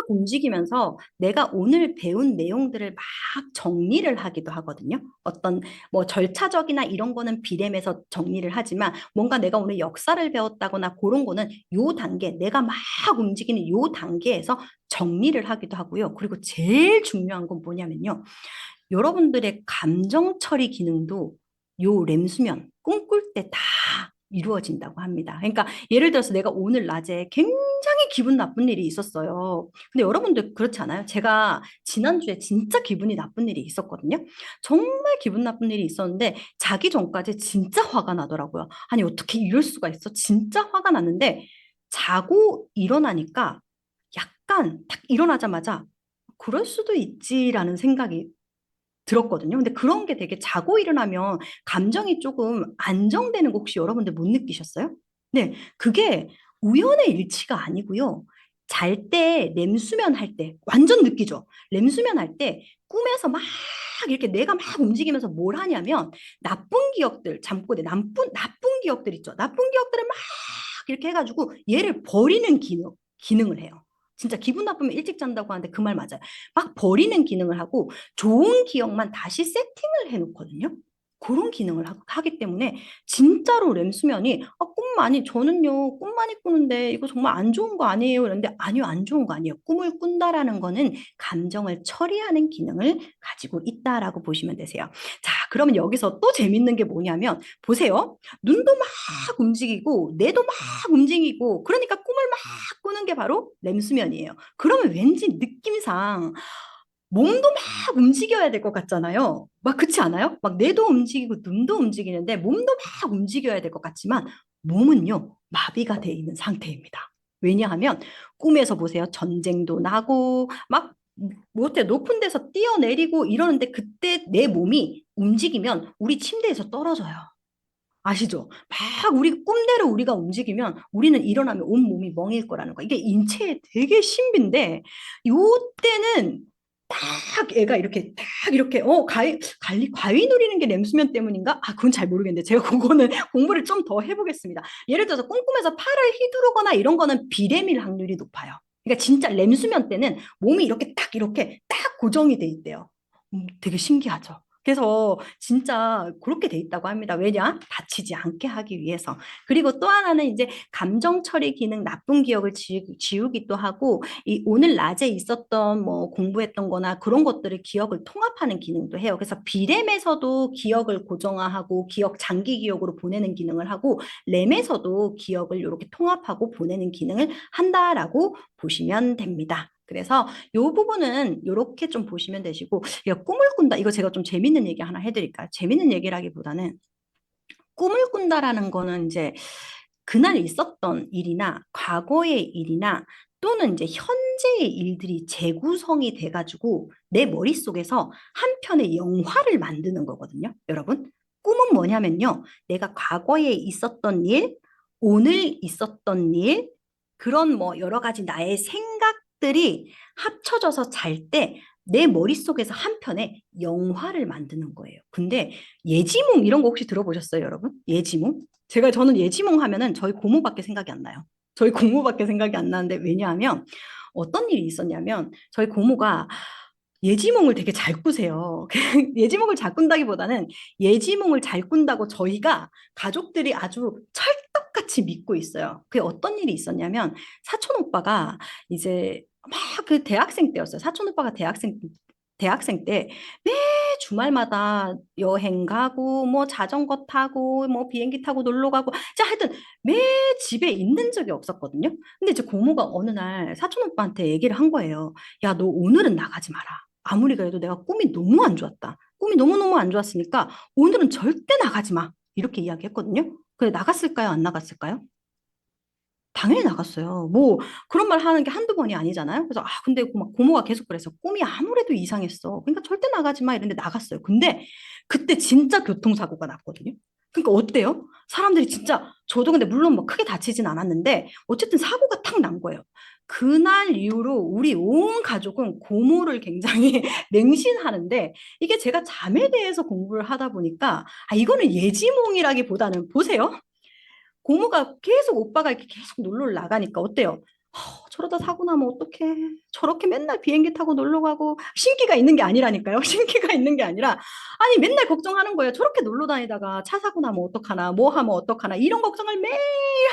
움직이면서 내가 오늘 배운 내용들을 막 정리를 하기도 하거든요. 어떤 뭐 절차적이나 이런 거는 비렘에서 정리를 하지만 뭔가 내가 오늘 역사를 배웠다거나 그런 거는 요 단계, 내가 막 움직이는 요 단계에서 정리를 하기도 하고요. 그리고 제일 중요한 건 뭐냐면요. 여러분들의 감정 처리 기능도 요 렘수면 꿈꿀 때 다 이루어진다고 합니다. 그러니까 예를 들어서 내가 오늘 낮에 굉장히 기분 나쁜 일이 있었어요. 근데 여러분들 그렇지 않아요? 제가 지난주에 진짜 기분이 나쁜 일이 있었거든요. 정말 기분 나쁜 일이 있었는데 자기 전까지 진짜 화가 나더라고요. 아니 어떻게 이럴 수가 있어? 진짜 화가 났는데 자고 일어나니까 약간 딱 일어나자마자 그럴 수도 있지라는 생각이 들었거든요. 근데 그런 게 되게 자고 일어나면 감정이 조금 안정되는 거 혹시 여러분들 못 느끼셨어요? 네, 그게 우연의 일치가 아니고요. 잘 때, 렘수면 할 때, 완전 느끼죠? 렘수면 할 때 꿈에서 막 이렇게 내가 막 움직이면서 뭘 하냐면 나쁜 기억들, 잠꼬대, 나쁜 기억들 있죠? 나쁜 기억들을 막 이렇게 해가지고 얘를 버리는 기능을 해요. 진짜 기분 나쁘면 일찍 잔다고 하는데 그 말 맞아요. 막 버리는 기능을 하고 좋은 기억만 다시 세팅을 해놓거든요. 그런 기능을 하기 때문에 진짜로 렘수면이 꿈 많이 저는요 꿈 많이 꾸는데 이거 정말 안 좋은 거 아니에요? 그런데 아니요 안 좋은 거 아니에요. 꿈을 꾼다라는 거는 감정을 처리하는 기능을 가지고 있다라고 보시면 되세요. 자 그러면 여기서 또 재밌는 게 뭐냐면 보세요. 눈도 막 움직이고 뇌도 막 움직이고 그러니까 꿈을 막 꾸는 게 바로 렘수면이에요. 그러면 왠지 느낌상 몸도 막 움직여야 될 것 같잖아요. 막 그렇지 않아요? 막 뇌도 움직이고 눈도 움직이는데 몸도 막 움직여야 될 것 같지만 몸은요 마비가 돼 있는 상태입니다. 왜냐하면 꿈에서 보세요. 전쟁도 나고 막 못해 높은 데서 뛰어내리고 이러는데 그때 내 몸이 움직이면 우리 침대에서 떨어져요. 아시죠? 막 우리 꿈대로 우리가 움직이면 우리는 일어나면 온 몸이 멍일 거라는 거. 이게 인체의 되게 신비인데 요때는 딱 애가 이렇게 딱 이렇게 과위 누리는 게 렘수면 때문인가? 아 그건 잘 모르겠는데 제가 그거는 공부를 좀 더 해보겠습니다. 예를 들어서 꿈꾸면서 팔을 휘두르거나 이런 거는 비렘일 확률이 높아요. 그러니까 진짜 렘수면 때는 몸이 이렇게 딱 고정이 돼 있대요. 되게 신기하죠. 그래서 진짜 그렇게 돼 있다고 합니다. 왜냐? 다치지 않게 하기 위해서. 그리고 또 하나는 이제 감정 처리 기능, 나쁜 기억을 지우기도 하고, 이 오늘 낮에 있었던 뭐 공부했던 거나 그런 것들을 기억을 통합하는 기능도 해요. 그래서 비렘에서도 기억을 고정화하고 기억 장기 기억으로 보내는 기능을 하고 렘에서도 기억을 이렇게 통합하고 보내는 기능을 한다라고 보시면 됩니다. 그래서 이 부분은 이렇게 좀 보시면 되시고 야, 꿈을 꾼다. 이거 제가 좀 재밌는 얘기 하나 해드릴까요? 재밌는 얘기라기보다는 꿈을 꾼다라는 거는 이제 그날 있었던 일이나 과거의 일이나 또는 이제 현재의 일들이 재구성이 돼가지고 내 머릿속에서 한 편의 영화를 만드는 거거든요. 여러분. 꿈은 뭐냐면요. 내가 과거에 있었던 일, 오늘 있었던 일, 그런 뭐 여러 가지 나의 생각들이 합쳐져서 잘 때 내 머릿속에서 한 편의 영화를 만드는 거예요. 근데 예지몽 이런 거 혹시 들어보셨어요, 여러분? 예지몽? 저는 예지몽 하면은 저희 고모밖에 생각이 안 나요. 저희 고모밖에 생각이 안 나는데 왜냐하면 어떤 일이 있었냐면 저희 고모가 예지몽을 되게 잘 꾸세요. 예지몽을 잘 꾼다기보다는 예지몽을 잘 꾼다고 저희가 가족들이 아주 찰떡같이 믿고 있어요. 그게 어떤 일이 있었냐면 사촌 오빠가 이제 막 그 대학생 때였어요. 사촌 오빠가 대학생 때 매 주말마다 여행 가고 뭐 자전거 타고 뭐 비행기 타고 놀러 가고 자 하여튼 매 집에 있는 적이 없었거든요. 근데 이제 고모가 어느 날 사촌 오빠한테 얘기를 한 거예요. 야, 너 오늘은 나가지 마라. 아무리 그래도 내가 꿈이 너무 안 좋았다. 꿈이 너무너무 안 좋았으니까 오늘은 절대 나가지 마. 이렇게 이야기했거든요. 근데 나갔을까요? 안 나갔을까요? 당연히 나갔어요. 뭐 그런 말 하는 게 한두 번이 아니잖아요. 그래서 근데 고모가 계속 그래서 꿈이 아무래도 이상했어. 그러니까 절대 나가지 마 이랬는데 나갔어요. 근데 그때 진짜 교통사고가 났거든요. 그러니까 어때요? 사람들이 진짜 저도 근데 물론 뭐 크게 다치진 않았는데 어쨌든 사고가 탁 난 거예요. 그날 이후로 우리 온 가족은 고모를 굉장히 맹신하는데 이게 제가 잠에 대해서 공부를 하다 보니까 이거는 예지몽이라기보다는 보세요. 고모가 계속 오빠가 이렇게 계속 놀러 나가니까 어때요? 저러다 사고 나면 어떡해. 저렇게 맨날 비행기 타고 놀러 가고 신기가 있는 게 아니라니까요. 신기가 있는 게 아니라 아니 맨날 걱정하는 거예요. 저렇게 놀러 다니다가 차 사고 나면 어떡하나 뭐 하면 어떡하나 이런 걱정을 매일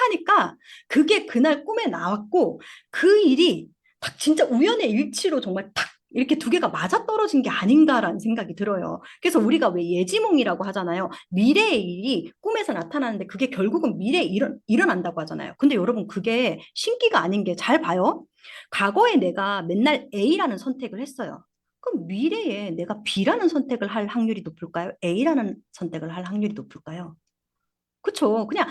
하니까 그게 그날 꿈에 나왔고 그 일이 딱 진짜 우연의 일치로 정말 탁 이렇게 두 개가 맞아떨어진 게 아닌가라는 생각이 들어요. 그래서 우리가 왜 예지몽이라고 하잖아요. 미래의 일이 꿈에서 나타나는데 그게 결국은 미래에 일어난다고 하잖아요. 근데 여러분 그게 신기가 아닌 게 잘 봐요. 과거에 내가 맨날 A라는 선택을 했어요. 그럼 미래에 내가 B라는 선택을 할 확률이 높을까요? A라는 선택을 할 확률이 높을까요? 그쵸. 그냥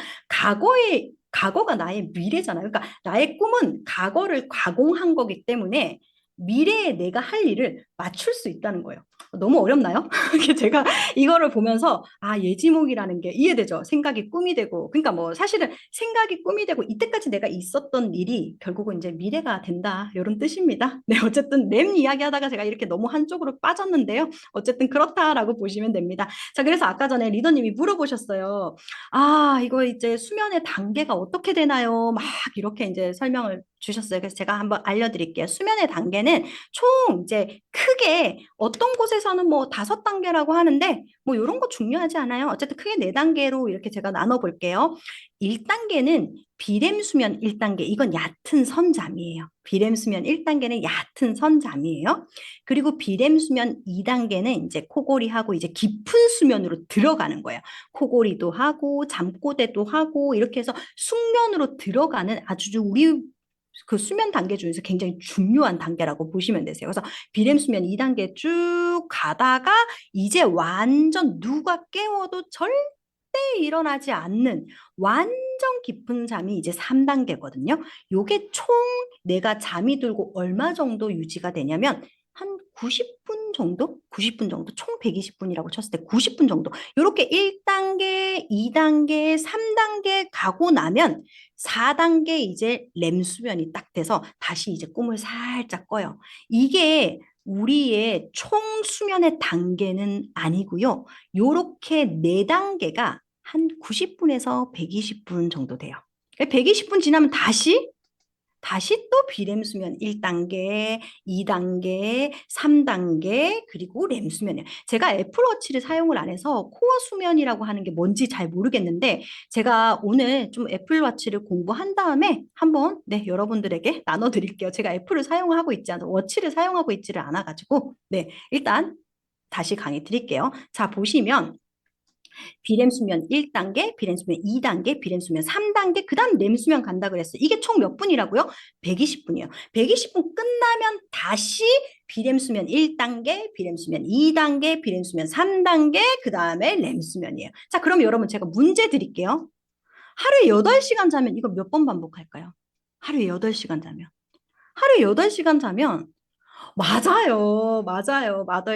과거가 나의 미래잖아요. 그러니까 나의 꿈은 과거를 가공한 거기 때문에 미래에 내가 할 일을 맞출 수 있다는 거예요. 너무 어렵나요? 이게 제가 이거를 보면서 아, 예지몽이라는 게 이해되죠. 생각이 꿈이 되고. 그러니까 뭐 사실은 생각이 꿈이 되고 이때까지 내가 있었던 일이 결국은 이제 미래가 된다. 이런 뜻입니다. 네, 어쨌든 램 이야기하다가 제가 이렇게 너무 한쪽으로 빠졌는데요. 어쨌든 그렇다라고 보시면 됩니다. 자, 그래서 아까 전에 리더님이 물어보셨어요. 아, 이거 이제 수면의 단계가 어떻게 되나요? 막 이렇게 이제 설명을 주셨어요. 그래서 제가 한번 알려드릴게요. 수면의 단계는 총 이제 크게 어떤 곳에서는 뭐 5단계라고 하는데 뭐 이런 거 중요하지 않아요. 어쨌든 크게 4단계로 이렇게 제가 나눠볼게요. 1단계는 비렘 수면 1단계. 이건 얕은 선잠이에요. 비렘 수면 1단계는 얕은 선잠이에요. 그리고 비렘 수면 2단계는 이제 코골이하고 이제 깊은 수면으로 들어가는 거예요. 코골이도 하고 잠꼬대도 하고 이렇게 해서 숙면으로 들어가는 아주 우리 그 수면 단계 중에서 굉장히 중요한 단계라고 보시면 되세요. 그래서 비렘 수면 2단계 쭉 가다가 이제 완전 누가 깨워도 절대 일어나지 않는 완전 깊은 잠이 이제 3단계거든요. 요게 총 내가 잠이 들고 얼마 정도 유지가 되냐면 한 90분 정도? 90분 정도? 총 120분이라고 쳤을 때 90분 정도. 이렇게 1단계, 2단계, 3단계 가고 나면 4단계 이제 렘 수면이 딱 돼서 다시 이제 꿈을 살짝 꿔요. 이게 우리의 총 수면의 단계는 아니고요. 요렇게 4단계가 한 90분에서 120분 정도 돼요. 120분 지나면 다시 또 비렘 수면 1단계, 2단계, 3단계, 그리고 렘 수면이에요. 제가 애플워치를 사용을 안 해서 코어 수면이라고 하는 게 뭔지 잘 모르겠는데 제가 오늘 좀 애플워치를 공부한 다음에 한번 네, 여러분들에게 나눠드릴게요. 제가 애플을 사용하고 있지 않아, 워치를 사용하고 있지를 않아가지고 네, 일단 다시 강의 드릴게요. 자, 보시면 비렘 수면 1단계, 비렘 수면 2단계, 비렘 수면 3단계, 그 다음 렘 수면 간다 그랬어요. 이게 총 몇 분이라고요? 120분이에요. 120분 끝나면 다시 비렘 수면 1단계, 비렘 수면 2단계, 비렘 수면 3단계, 그 다음에 렘 수면이에요. 자, 그럼 여러분 제가 문제 드릴게요. 하루에 8시간 자면 이거 몇 번 반복할까요? 하루에 8시간 자면. 하루에 8시간 자면 맞아요.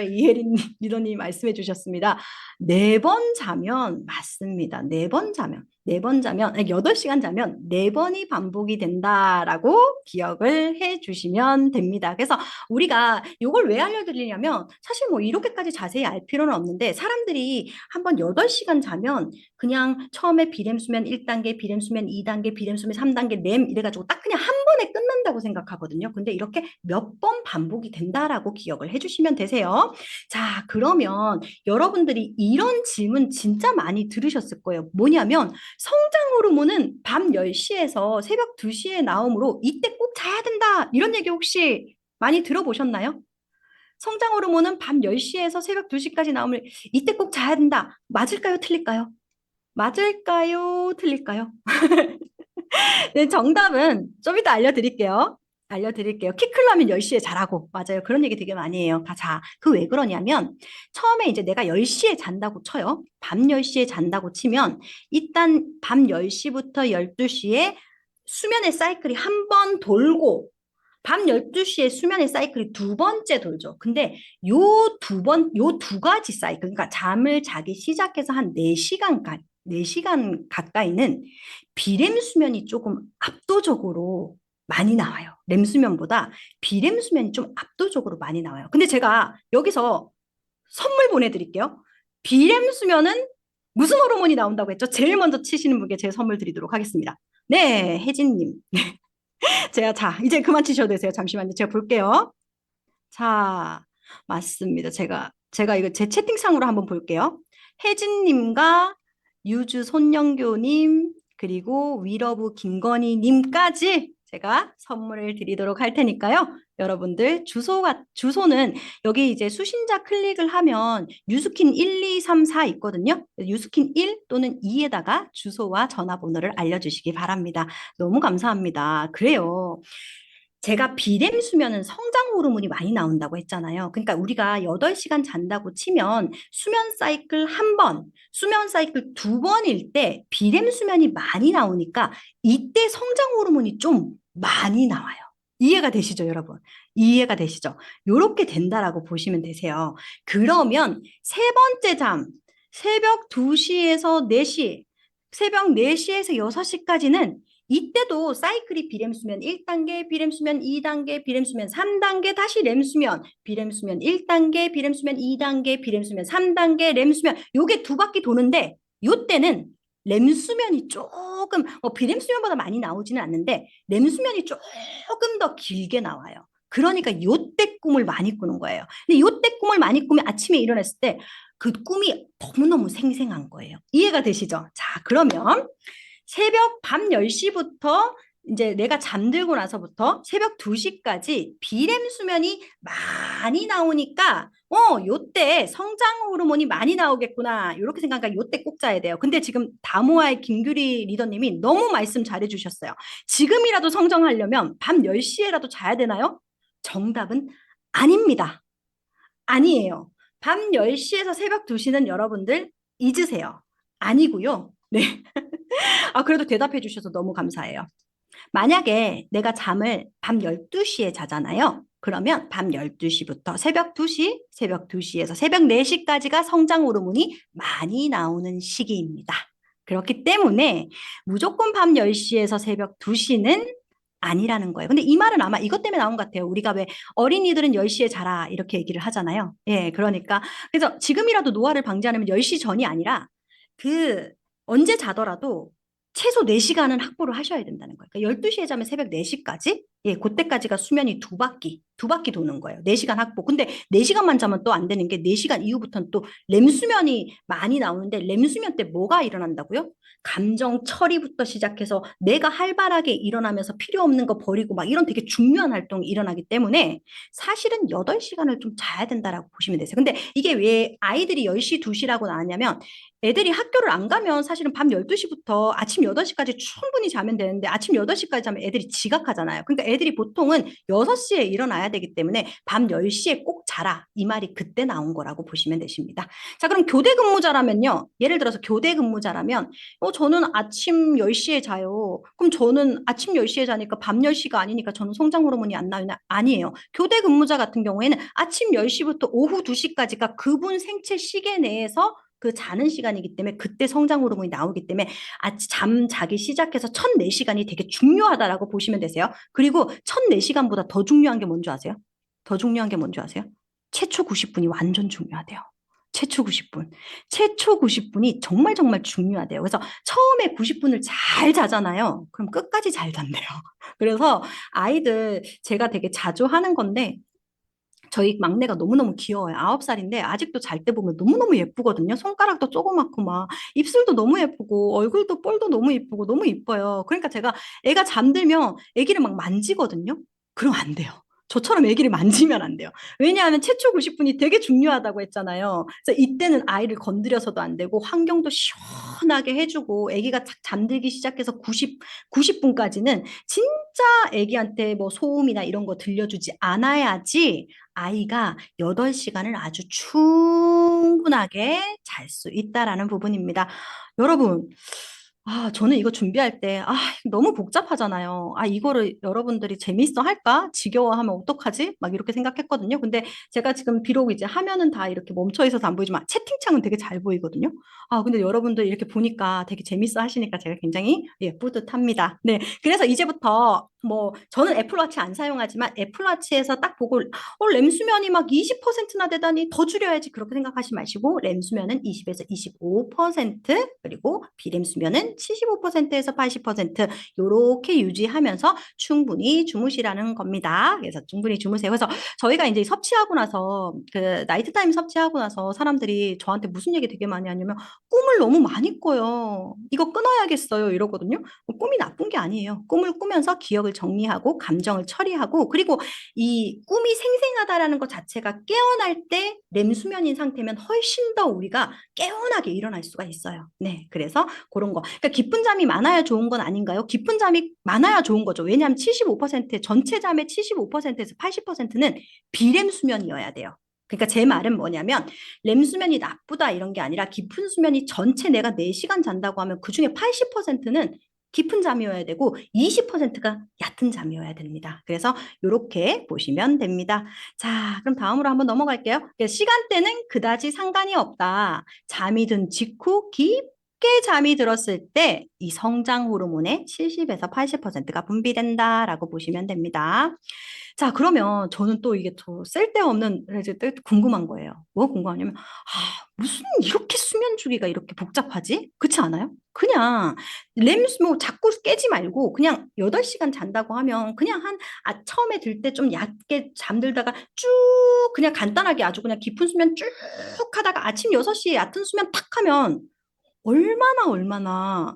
이혜린 리더님 말씀해 주셨습니다. 4번 자면 맞습니다. 4번 자면, 4번 자면, 아니, 8시간 자면 4번이 반복이 된다라고 기억을 해 주시면 됩니다. 그래서 우리가 이걸 왜 알려드리냐면 사실 뭐 이렇게까지 자세히 알 필요는 없는데 사람들이 한번 8시간 자면 그냥 처음에 비렘 수면 1단계, 비렘 수면 2단계, 비렘 수면 3단계, 렘 이래가지고 딱 그냥 한 번에 끝난다고 생각하거든요. 근데 이렇게 몇 번 반복이 된다라고 기억을 해주시면 되세요. 자, 그러면 여러분들이 이런 질문 진짜 많이 들으셨을 거예요. 뭐냐면 성장 호르몬은 밤 10시에서 새벽 2시에 나오므로 이때 꼭 자야 된다. 이런 얘기 혹시 많이 들어보셨나요? 성장 호르몬은 밤 10시에서 새벽 2시까지 나오면 이때 꼭 자야 된다. 맞을까요? 틀릴까요? 맞을까요? 틀릴까요? 네, 정답은 좀 이따 알려드릴게요. 키 크려면 10시에 자라고. 맞아요. 그런 얘기 되게 많이 해요. 자, 그 왜 그러냐면 처음에 이제 내가 10시에 잔다고 쳐요. 밤 10시에 잔다고 치면 일단 밤 10시부터 12시에 수면의 사이클이 한 번 돌고 밤 12시에 수면의 사이클이 두 번째 돌죠. 근데 요 두 가지 사이클, 그러니까 잠을 자기 시작해서 한 4시간 가까이는 비렘 수면이 조금 압도적으로 많이 나와요. 렘 수면보다 비렘 수면이 좀 압도적으로 많이 나와요. 근데 제가 여기서 선물 보내드릴게요. 비렘 수면은 무슨 호르몬이 나온다고 했죠? 제일 먼저 치시는 분께 제 선물 드리도록 하겠습니다. 네, 혜진님. 자, 이제 그만 치셔도 되세요. 잠시만요. 제가 볼게요. 자, 맞습니다. 제가 이거 제 채팅창으로 한번 볼게요. 혜진님과 유주 손영교님, 그리고 위러브 김건희님까지 제가 선물을 드리도록 할 테니까요. 여러분들 주소는 여기 이제 수신자 클릭을 하면 뉴스킨 1, 2, 3, 4 있거든요. 뉴스킨 1 또는 2에다가 주소와 전화번호를 알려주시기 바랍니다. 너무 감사합니다. 그래요. 제가 비렘 수면은 성장 호르몬이 많이 나온다고 했잖아요. 그러니까 우리가 8시간 잔다고 치면 수면 사이클 한 번, 수면 사이클 두 번일 때 비렘 수면이 많이 나오니까 이때 성장 호르몬이 좀 많이 나와요. 이해가 되시죠, 여러분? 이해가 되시죠? 요렇게 된다라고 보시면 되세요. 그러면 세 번째 잠, 새벽 2시에서 4시, 새벽 4시에서 6시까지는 이때도 사이클이 비렘 수면 1단계, 비렘 수면 2단계, 비렘 수면 3단계, 다시 렘 수면, 비렘 수면 1단계, 비렘 수면 2단계, 비렘 수면 3단계, 렘 수면 요게 두 바퀴 도는데 요때는 렘 수면이 조금 비렘 수면보다 많이 나오지는 않는데 렘 수면이 조금 더 길게 나와요. 그러니까 요때 꿈을 많이 꾸는 거예요. 근데 요때 꿈을 많이 꾸면 아침에 일어났을 때 그 꿈이 너무너무 생생한 거예요. 이해가 되시죠? 자, 그러면 새벽 밤 10시부터 이제 내가 잠들고 나서부터 새벽 2시까지 비렘 수면이 많이 나오니까 요때 성장 호르몬이 많이 나오겠구나. 이렇게 생각하니까 요때 꼭 자야 돼요. 근데 지금 다모아의 김규리 리더님이 너무 말씀 잘해 주셨어요. 지금이라도 성장하려면 밤 10시에라도 자야 되나요? 정답은 아닙니다. 아니에요. 밤 10시에서 새벽 2시는 여러분들 잊으세요. 아니고요. 네. 아, 그래도 대답해 주셔서 너무 감사해요. 만약에 내가 잠을 밤 12시에 자잖아요. 그러면 밤 12시부터 새벽 2시, 새벽 2시에서 새벽 4시까지가 성장 호르몬이 많이 나오는 시기입니다. 그렇기 때문에 무조건 밤 10시에서 새벽 2시는 아니라는 거예요. 근데 이 말은 아마 이것 때문에 나온 것 같아요. 우리가 왜 어린이들은 10시에 자라 이렇게 얘기를 하잖아요. 예, 그러니까 그래서 지금이라도 노화를 방지하려면 10시 전이 아니라 그 언제 자더라도 최소 4시간은 확보를 하셔야 된다는 거예요. 그러니까 12시에 자면 새벽 4시까지? 예, 그때까지가 수면이 두 바퀴 도는 거예요. 4시간 확보. 근데 4시간만 자면 또 안 되는 게 4시간 이후부터는 또 렘 수면이 많이 나오는데 렘 수면 때 뭐가 일어난다고요? 감정 처리부터 시작해서 내가 활발하게 일어나면서 필요 없는 거 버리고 막 이런 되게 중요한 활동이 일어나기 때문에 사실은 8시간을 좀 자야 된다라고 보시면 되세요. 근데 이게 왜 아이들이 10시, 2시라고 나왔냐면 애들이 학교를 안 가면 사실은 밤 12시부터 아침 8시까지 충분히 자면 되는데 아침 8시까지 자면 애들이 지각하잖아요. 그러니까 애들이 보통은 6시에 일어나야 되기 때문에 밤 10시에 꼭 자라. 이 말이 그때 나온 거라고 보시면 되십니다. 자, 그럼 교대 근무자라면요. 예를 들어서 교대 근무자라면 저는 아침 10시에 자요. 그럼 저는 아침 10시에 자니까 밤 10시가 아니니까 저는 성장 호르몬이 안 나오냐? 아니에요. 교대 근무자 같은 경우에는 아침 10시부터 오후 2시까지가 그분 생체 시계 내에서 그 자는 시간이기 때문에 그때 성장 호르몬이 나오기 때문에 잠 자기 시작해서 첫 4시간이 되게 중요하다라고 보시면 되세요. 그리고 첫 4시간보다 더 중요한 게 뭔지 아세요? 더 중요한 게 뭔지 아세요? 최초 90분이 완전 중요하대요. 최초 90분. 최초 90분이 정말 정말 중요하대요. 그래서 처음에 90분을 잘 자잖아요. 그럼 끝까지 잘 잔대요. 그래서 아이들 제가 되게 자주 하는 건데 저희 막내가 너무너무 귀여워요. 9살인데 아직도 잘 때 보면 너무너무 예쁘거든요. 손가락도 조그맣고 막 입술도 너무 예쁘고 얼굴도 볼도 너무 예쁘고 너무 이뻐요. 그러니까 제가 애가 잠들면 애기를 막 만지거든요. 그럼 안 돼요. 저처럼 애기를 만지면 안 돼요. 왜냐하면 최초 90분이 되게 중요하다고 했잖아요. 그래서 이때는 아이를 건드려서도 안 되고 환경도 시원하게 해주고 애기가 착 잠들기 시작해서 90분까지는 진짜 애기한테 뭐 소음이나 이런 거 들려주지 않아야지 아이가 8시간을 아주 충분하게 잘 수 있다라는 부분입니다. 여러분, 저는 이거 준비할 때, 너무 복잡하잖아요. 이거를 여러분들이 재밌어 할까? 지겨워하면 어떡하지? 막 이렇게 생각했거든요. 근데 제가 지금 비록 이제 화면은 다 이렇게 멈춰 있어서 안 보이지만 채팅창은 되게 잘 보이거든요. 근데 여러분들 이렇게 보니까 되게 재밌어 하시니까 제가 굉장히 예, 뿌듯합니다. 네. 그래서 이제부터 뭐 저는 애플워치 안 사용하지만 애플워치에서 딱 보고 램 수면이 막 20%나 되다니 더 줄여야지 그렇게 생각하지 마시고 램 수면은 20에서 25% 그리고 비램 수면은 75%에서 80% 요렇게 유지하면서 충분히 주무시라는 겁니다. 그래서 충분히 주무세요. 그래서 저희가 이제 섭취하고 나서 그 나이트 타임 섭취하고 나서 사람들이 저한테 무슨 얘기 되게 많이 하냐면 꿈을 너무 많이 꿔요. 이거 끊어야겠어요. 이러거든요. 꿈이 나쁜 게 아니에요. 꿈을 꾸면서 기억을 정리하고 감정을 처리하고 그리고 이 꿈이 생생하다라는 것 자체가 깨어날 때 렘 수면인 상태면 훨씬 더 우리가 깨어나게 일어날 수가 있어요. 네, 그래서 그런 거. 그러니까 깊은 잠이 많아야 좋은 건 아닌가요? 깊은 잠이 많아야 좋은 거죠. 왜냐하면 75% 전체 잠의 75%에서 80%는 비렘 수면이어야 돼요. 그러니까 제 말은 뭐냐면 렘 수면이 나쁘다 이런 게 아니라 깊은 수면이 전체 내가 4시간 잔다고 하면 그중에 80%는 깊은 잠이어야 되고 20%가 얕은 잠이어야 됩니다. 그래서 이렇게 보시면 됩니다. 자, 그럼 다음으로 한번 넘어갈게요. 시간대는 그다지 상관이 없다. 잠이 든 직후 깊게 잠이 들었을 때 이 성장 호르몬의 70에서 80%가 분비된다라고 보시면 됩니다. 자, 그러면 저는 또 이게 더 쓸데없는 이제 또 궁금한 거예요. 뭐 궁금하냐면, 무슨 이렇게 수면 주기가 이렇게 복잡하지? 그렇지 않아요? 그냥 뭐 자꾸 깨지 말고 그냥 8시간 잔다고 하면 그냥 처음에 들 때 좀 얕게 잠들다가 쭉 그냥 간단하게 아주 그냥 깊은 수면 쭉 하다가 아침 6시에 얕은 수면 탁 하면 얼마나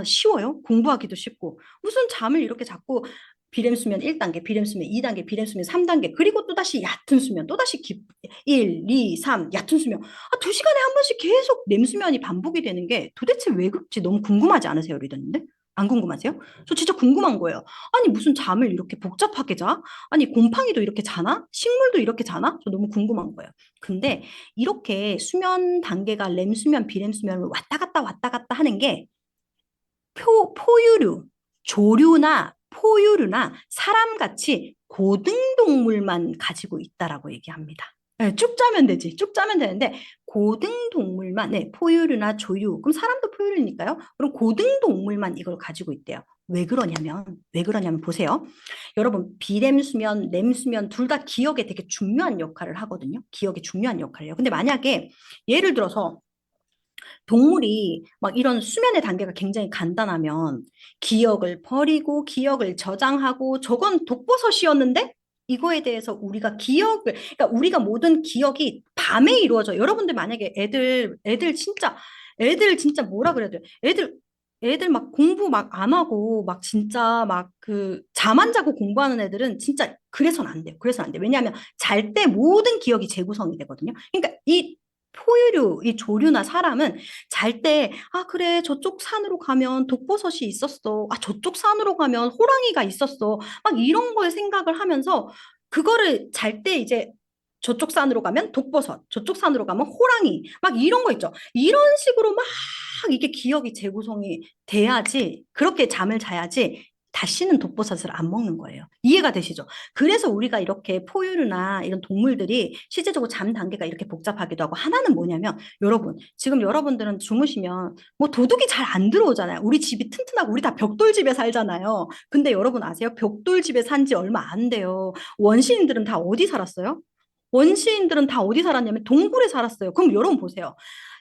쉬워요? 공부하기도 쉽고. 무슨 잠을 이렇게 자꾸 비렘 수면 1단계, 비렘 수면 2단계, 비렘 수면 3단계, 그리고 또다시 얕은 수면, 또다시 1, 2, 3, 얕은 수면. 2시간에 한 번씩 계속 렘 수면이 반복이 되는 게 도대체 왜 그렇지? 너무 궁금하지 않으세요, 리더님들? 안 궁금하세요? 저 진짜 궁금한 거예요. 아니, 무슨 잠을 이렇게 복잡하게 자? 아니, 곰팡이도 이렇게 자나? 식물도 이렇게 자나? 저 너무 궁금한 거예요. 근데 이렇게 수면 단계가 렘 수면, 비렘 수면을 왔다 갔다 하는 게 포유류, 조류나 포유류나 사람같이 고등동물만 가지고 있다라고 얘기합니다. 네, 쭉 짜면 되지. 쭉 짜면 되는데 고등동물만, 네, 포유류나 조류, 그럼 사람도 포유류니까요. 그럼 고등동물만 이걸 가지고 있대요. 왜 그러냐면 보세요. 여러분, 비렘 수면, 렘 수면 둘 다 기억에 되게 중요한 역할을 하거든요. 기억에 중요한 역할을 해요. 근데 만약에 예를 들어서 동물이 막 이런 수면의 단계가 굉장히 간단하면 기억을 버리고 기억을 저장하고 저건 독버섯이었는데 이거에 대해서 그러니까 우리가 모든 기억이 밤에 이루어져. 여러분들 만약에 애들 진짜 뭐라 그래야 돼? 애들 막 공부 막 안 하고 막 진짜 막 그 잠 안 자고 공부하는 애들은 진짜 그래서는 안 돼요. 그래서는 안 돼요. 왜냐하면 잘 때 모든 기억이 재구성이 되거든요. 그러니까 이 포유류, 이 조류나 사람은 잘 때, 그래, 저쪽 산으로 가면 독버섯이 있었어. 저쪽 산으로 가면 호랑이가 있었어. 막 이런 걸 생각을 하면서, 그거를 잘 때 이제 저쪽 산으로 가면 독버섯, 저쪽 산으로 가면 호랑이, 막 이런 거 있죠. 이런 식으로 막 이게 기억이 재구성이 돼야지, 그렇게 잠을 자야지, 다시는 독버섯을 안 먹는 거예요. 이해가 되시죠? 그래서 우리가 이렇게 포유류나 이런 동물들이 실제적으로 잠 단계가 이렇게 복잡하기도 하고 하나는 뭐냐면 여러분 지금 여러분들은 주무시면 뭐 도둑이 잘 안 들어오잖아요. 우리 집이 튼튼하고 우리 다 벽돌집에 살잖아요. 근데 여러분 아세요? 벽돌집에 산지 얼마 안 돼요. 원시인들은 다 어디 살았어요? 원시인들은 다 어디 살았냐면 동굴에 살았어요. 그럼 여러분 보세요.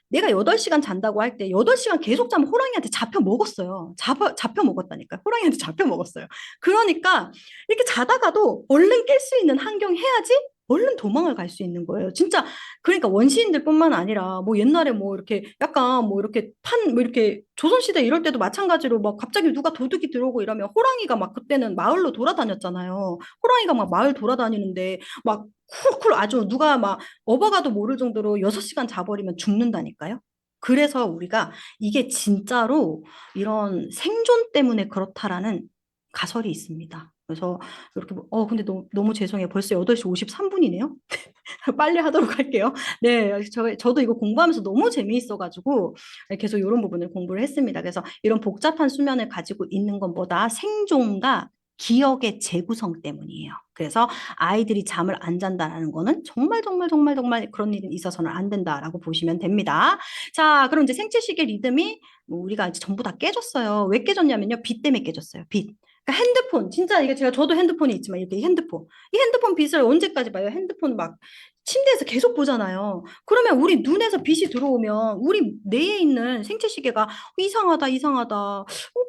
내가 8시간 잔다고 할 때 8시간 계속 자면 호랑이한테 잡혀 먹었어요. 잡혀 먹었다니까. 호랑이한테 잡혀 먹었어요. 그러니까 이렇게 자다가도 얼른 깰 수 있는 환경 해야지 얼른 도망을 갈 수 있는 거예요. 진짜 그러니까 원시인들뿐만 아니라 뭐 옛날에 뭐 이렇게 약간 뭐 이렇게 뭐 이렇게 조선시대 이럴 때도 마찬가지로 막 갑자기 누가 도둑이 들어오고 이러면 호랑이가 막 그때는 마을로 돌아다녔잖아요. 호랑이가 막 마을 돌아다니는데 막 쿨쿨 아주 누가 막 어버가도 모를 정도로 6시간 자버리면 죽는다니까요. 그래서 우리가 이게 진짜로 이런 생존 때문에 그렇다라는 가설이 있습니다. 그래서 이렇게 근데 너무 죄송해요. 벌써 8시 53분이네요. 빨리 하도록 할게요. 네, 저도 이거 공부하면서 너무 재미있어가지고 계속 이런 부분을 공부를 했습니다. 그래서 이런 복잡한 수면을 가지고 있는 것보다 생존과 기억의 재구성 때문이에요. 그래서 아이들이 잠을 안 잔다는 거는 정말 정말 정말 정말 그런 일이 있어서는 안 된다라고 보시면 됩니다. 자, 그럼 이제 생체시계 리듬이 뭐 우리가 이제 전부 다 깨졌어요. 왜 깨졌냐면요. 빛 때문에 깨졌어요. 빛. 그러니까 핸드폰 진짜 이게 저도 핸드폰이 있지만 이렇게 이 핸드폰 빛을 언제까지 봐요? 핸드폰 막 침대에서 계속 보잖아요. 그러면 우리 눈에서 빛이 들어오면 우리 뇌에 있는 생체 시계가 이상하다, 이상하다.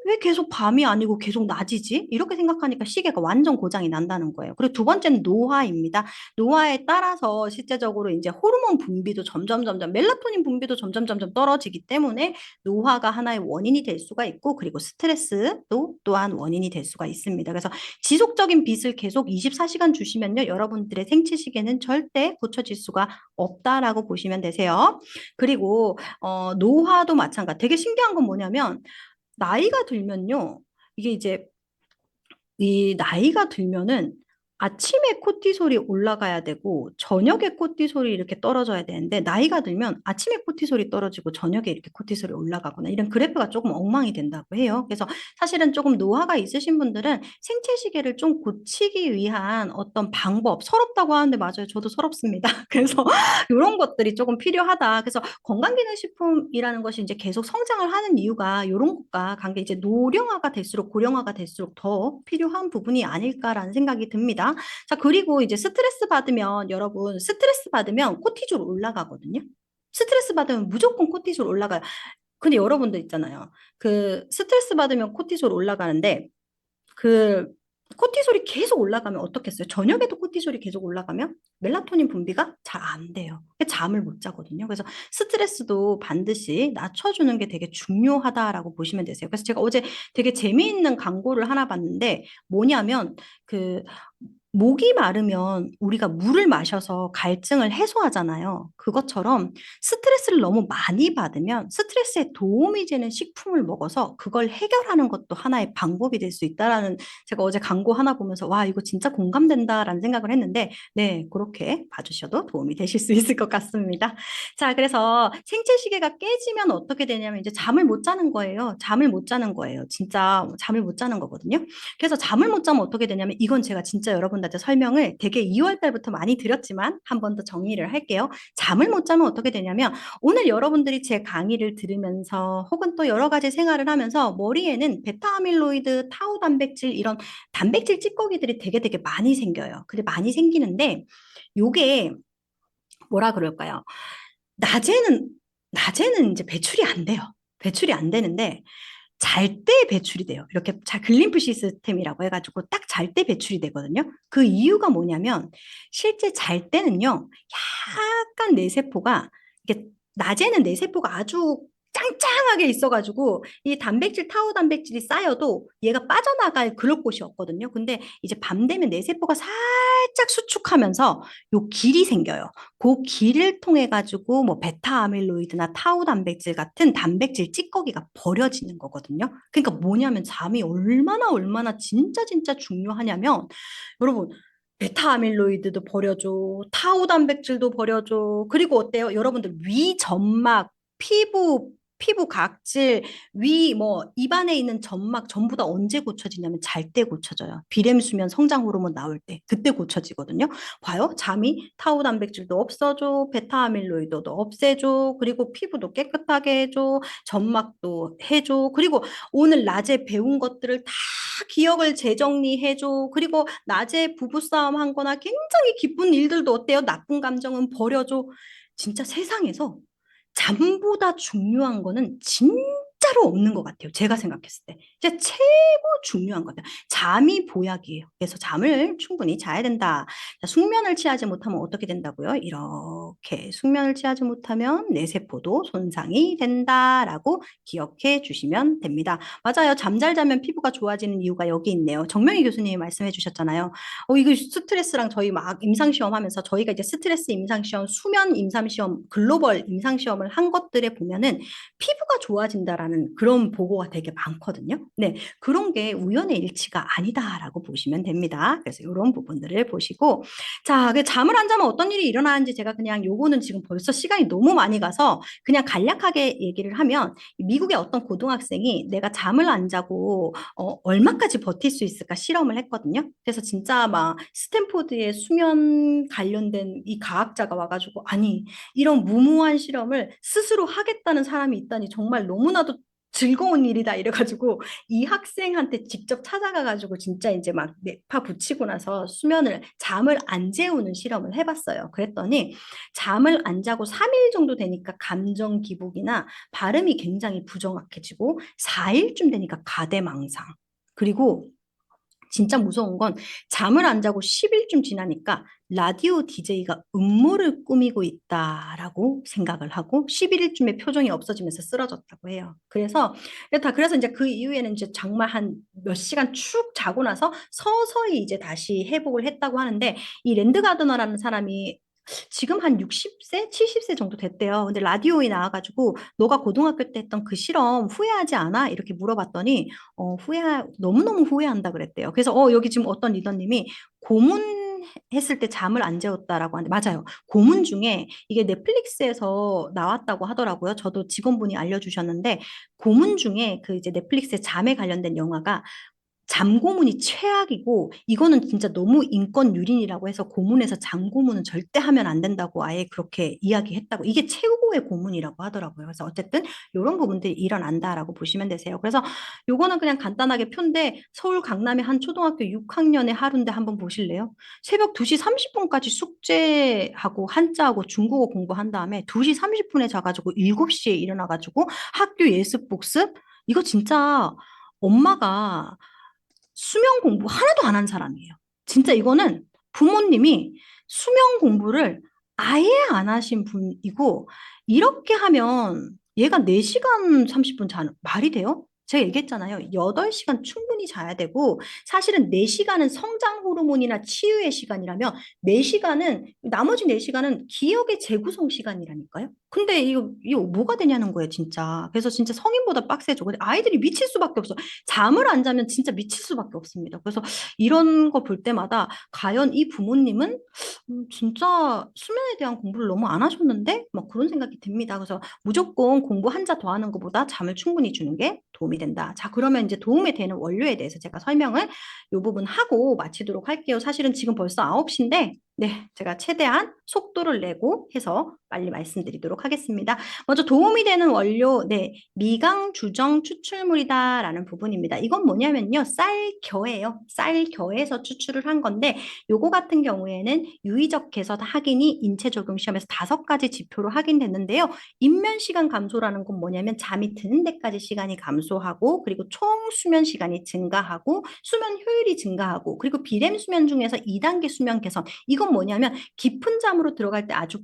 왜 계속 밤이 아니고 계속 낮이지? 이렇게 생각하니까 시계가 완전 고장이 난다는 거예요. 그리고 두 번째는 노화입니다. 노화에 따라서 실제적으로 이제 호르몬 분비도 점점 멜라토닌 분비도 점점 떨어지기 때문에 노화가 하나의 원인이 될 수가 있고, 그리고 스트레스도 또한 원인이 될 수가 있습니다. 그래서 지속적인 빛을 계속 24시간 주시면요, 여러분들의 생체 시계는 절대 고쳐질 수가 없다라고 보시면 되세요. 그리고 노화도 마찬가지. 되게 신기한 건 뭐냐면 나이가 들면요, 이게 이제 이 나이가 들면은 아침에 코티솔이 올라가야 되고 저녁에 코티솔이 이렇게 떨어져야 되는데, 나이가 들면 아침에 코티솔이 떨어지고 저녁에 이렇게 코티솔이 올라가거나 이런 그래프가 조금 엉망이 된다고 해요. 그래서 사실은 조금 노화가 있으신 분들은 생체 시계를 좀 고치기 위한 어떤 방법, 서럽다고 하는데 맞아요. 저도 서럽습니다. 그래서 이런 것들이 조금 필요하다. 그래서 건강기능식품이라는 것이 이제 계속 성장을 하는 이유가 이런 것과 관계, 이제 노령화가 될수록 고령화가 될수록 더 필요한 부분이 아닐까라는 생각이 듭니다. 자, 그리고 이제 스트레스 받으면, 여러분 스트레스 받으면 코티졸 올라가거든요. 스트레스 받으면 무조건 코티졸 올라가요. 근데 여러분들 있잖아요. 그 스트레스 받으면 코티솔 올라가는데 그 코티솔이 계속 올라가면 어떻겠어요? 저녁에도 코티솔이 계속 올라가면 멜라토닌 분비가 잘 안 돼요. 잠을 못 자거든요. 그래서 스트레스도 반드시 낮춰주는 게 되게 중요하다라고 보시면 되세요. 그래서 제가 어제 되게 재미있는 광고를 하나 봤는데, 뭐냐면 그 목이 마르면 우리가 물을 마셔서 갈증을 해소하잖아요. 그것처럼 스트레스를 너무 많이 받으면 스트레스에 도움이 되는 식품을 먹어서 그걸 해결하는 것도 하나의 방법이 될 수 있다라는, 제가 어제 광고 하나 보면서 와, 이거 진짜 공감된다라는 생각을 했는데, 네, 그렇게 봐주셔도 도움이 되실 수 있을 것 같습니다. 자, 그래서 생체 시계가 깨지면 어떻게 되냐면 이제 잠을 못 자는 거예요. 잠을 못 자는 거예요. 진짜 잠을 못 자는 거거든요. 그래서 잠을 못 자면 어떻게 되냐면, 이건 제가 진짜 여러분들한테 설명을 되게 2월 달부터 많이 드렸지만 한 번 더 정리를 할게요. 잠을 못 자면 어떻게 되냐면, 오늘 여러분들이 제 강의를 들으면서 혹은 또 여러 가지 생활을 하면서 머리에는 베타 아밀로이드, 타우 단백질, 이런 단백질 찌꺼기들이 되게 많이 생겨요. 근데 많이 생기는데 요게 뭐라 그럴까요? 낮에는 낮에는 이제 배출이 안 돼요. 배출이 안 되는데 잘 때 배출이 돼요. 이렇게 자 글림프 시스템이라고 해가지고 딱 잘 때 배출이 되거든요. 그 이유가 뭐냐면, 실제 잘 때는요, 약간 뇌세포가, 이게 낮에는 뇌세포가 아주 짱짱하게 있어가지고 이 단백질, 타우 단백질이 쌓여도 얘가 빠져나갈 그럴 곳이 없거든요. 근데 이제 밤 되면 뇌세포가 살짝 수축하면서 요 길이 생겨요. 그 길을 통해 가지고 뭐 베타 아밀로이드나 타우 단백질 같은 단백질 찌꺼기가 버려지는 거거든요. 그러니까 뭐냐면 잠이 얼마나 진짜 중요하냐면, 여러분 베타 아밀로이드도 버려줘, 타우 단백질도 버려줘. 그리고 어때요? 여러분들 위 점막, 피부 각질, 위 뭐 입안에 있는 점막 전부 다 언제 고쳐지냐면 잘 때 고쳐져요. 비렘 수면 성장 호르몬 나올 때 그때 고쳐지거든요. 봐요. 잠이 타우 단백질도 없어줘, 베타 아밀로이드도 없애줘, 그리고 피부도 깨끗하게 해줘, 점막도 해줘. 그리고 오늘 낮에 배운 것들을 다 기억을 재정리해줘. 그리고 낮에 부부싸움 한 거나 굉장히 기쁜 일들도 어때요? 나쁜 감정은 버려줘. 진짜 세상에서 잠보다 중요한 거는 진짜로 없는 것 같아요. 제가 생각했을 때. 진짜 최고 중요한 것 같아요. 잠이 보약이에요. 그래서 잠을 충분히 자야 된다. 자, 숙면을 취하지 못하면 어떻게 된다고요? 이렇게 숙면을 취하지 못하면 뇌세포도 손상이 된다라고 기억해 주시면 됩니다. 맞아요. 잠 잘 자면 피부가 좋아지는 이유가 여기 있네요. 정명희 교수님이 말씀해 주셨잖아요. 이거 스트레스랑 저희 막 임상시험 하면서, 저희가 이제 스트레스 임상시험, 수면 임상시험, 글로벌 임상시험을 한 것들에 보면은 피부가 좋아진다라는 그런 보고가 되게 많거든요. 네. 그런 게 우연의 일치가 아니다라고 보시면 됩니다. 그래서 이런 부분들을 보시고, 자, 그 잠을 안 자면 어떤 일이 일어나는지 제가 그냥 요거는 지금 벌써 시간이 너무 많이 가서 그냥 간략하게 얘기를 하면, 미국의 어떤 고등학생이 내가 잠을 안 자고 얼마까지 버틸 수 있을까 실험을 했거든요. 그래서 진짜 막 스탠포드의 수면 관련된 이 과학자가 와가지고, 아니 이런 무모한 실험을 스스로 하겠다는 사람이 있다니 정말 너무나도 즐거운 일이다 이래가지고 이 학생한테 직접 찾아가가지고 진짜 이제 막 뇌파 붙이고 나서 잠을 안 재우는 실험을 해봤어요. 그랬더니 잠을 안 자고 3일 정도 되니까 감정 기복이나 발음이 굉장히 부정확해지고 4일쯤 되니까 가대망상. 그리고 진짜 무서운 건 잠을 안 자고 10일쯤 지나니까 라디오 DJ가 음모를 꾸미고 있다라고 생각을 하고 11일쯤에 표정이 없어지면서 쓰러졌다고 해요. 그래서 이제 그 이후에는 이제 정말 한 몇 시간 축 자고 나서 서서히 이제 다시 회복을 했다고 하는데 이 랜드 가드너라는 사람이 지금 한 60세, 70세 정도 됐대요. 근데 라디오에 나와가지고 너가 고등학교 때 했던 그 실험 후회하지 않아? 이렇게 물어봤더니 너무너무 후회한다 그랬대요. 그래서 여기 지금 어떤 리더님이 고문 했을 때 잠을 안 재웠다라고 하는데 맞아요. 고문 중에 이게 넷플릭스에서 나왔다고 하더라고요. 저도 직원분이 알려주셨는데 고문 중에 그 이제 넷플릭스의 잠에 관련된 영화가 잠고문이 최악이고 이거는 진짜 너무 인권 유린이라고 해서 고문에서 잠고문은 절대 하면 안 된다고 아예 그렇게 이야기했다고 이게 최고의 고문이라고 하더라고요. 그래서 어쨌든 이런 부분들이 일어난다라고 보시면 되세요. 그래서 요거는 그냥 간단하게 표인데 서울 강남의 한 초등학교 6학년의 하루인데 한번 보실래요? 새벽 2시 30분까지 숙제하고 한자하고 중국어 공부한 다음에 2시 30분에 자가지고 7시에 일어나가지고 학교 예습 복습 이거 진짜 엄마가 수면 공부 하나도 안 한 사람이에요. 진짜 이거는 부모님이 수면 공부를 아예 안 하신 분이고, 이렇게 하면 얘가 4시간 30분 자는 말이 돼요? 제가 얘기했잖아요. 8시간 충분히 자야 되고, 사실은 4시간은 성장 호르몬이나 치유의 시간이라면, 4시간은, 나머지 4시간은 기억의 재구성 시간이라니까요? 근데 이거 뭐가 되냐는 거예요, 진짜. 그래서 진짜 성인보다 빡세죠. 근데 아이들이 미칠 수밖에 없어. 잠을 안 자면 진짜 미칠 수밖에 없습니다. 그래서 이런 거 볼 때마다 과연 이 부모님은 진짜 수면에 대한 공부를 너무 안 하셨는데? 막 그런 생각이 듭니다. 그래서 무조건 공부 한 자 더 하는 것보다 잠을 충분히 주는 게 도움이 된다. 자, 그러면 이제 도움이 되는 원료에 대해서 제가 설명을 이 부분 하고 마치도록 할게요. 사실은 지금 벌써 9시인데 네, 제가 최대한 속도를 내고 해서 빨리 말씀드리도록 하겠습니다. 먼저 도움이 되는 원료, 네, 미강 주정 추출물이다라는 부분입니다. 이건 뭐냐면요, 쌀겨예요. 쌀겨에서 추출을 한 건데, 요거 같은 경우에는 유의적 개선 확인이 인체 적용 시험에서 5가지 지표로 확인됐는데요. 입면 시간 감소라는 건 뭐냐면 잠이 드는 데까지 시간이 감소하고, 그리고 총 수면 시간이 증가하고, 수면 효율이 증가하고, 그리고 비렘 수면 중에서 2단계 수면 개선. 이건 뭐냐면 깊은 잠으로 들어갈 때 아주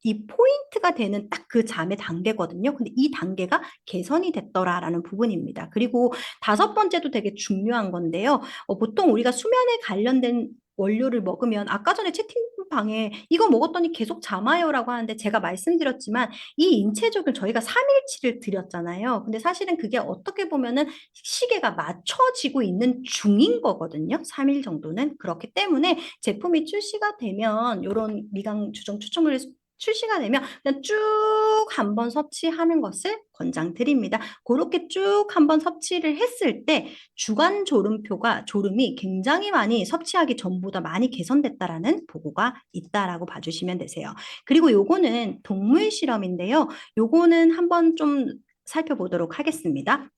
이 포인트가 되는 딱 그 잠의 단계거든요. 근데 이 단계가 개선이 됐더라라는 부분입니다. 그리고 5번째도 되게 중요한 건데요. 보통 우리가 수면에 관련된 원료를 먹으면 아까 전에 채팅방에 이거 먹었더니 계속 잠와요라고 하는데 제가 말씀드렸지만 이 인체적인 저희가 3일치를 드렸잖아요. 근데 사실은 그게 어떻게 보면은 시계가 맞춰지고 있는 중인 거거든요. 3일 정도는. 그렇기 때문에 제품이 출시가 되면 이런 미강 주정 추천물이 출시가 되면 그냥 쭉 한번 섭취하는 것을 권장드립니다. 그렇게 쭉 한번 섭취를 했을 때 주간 졸음이 굉장히 많이 섭취하기 전보다 많이 개선됐다라는 보고가 있다라고 봐주시면 되세요. 그리고 요거는 동물 실험인데요. 요거는 한번 좀 살펴보도록 하겠습니다.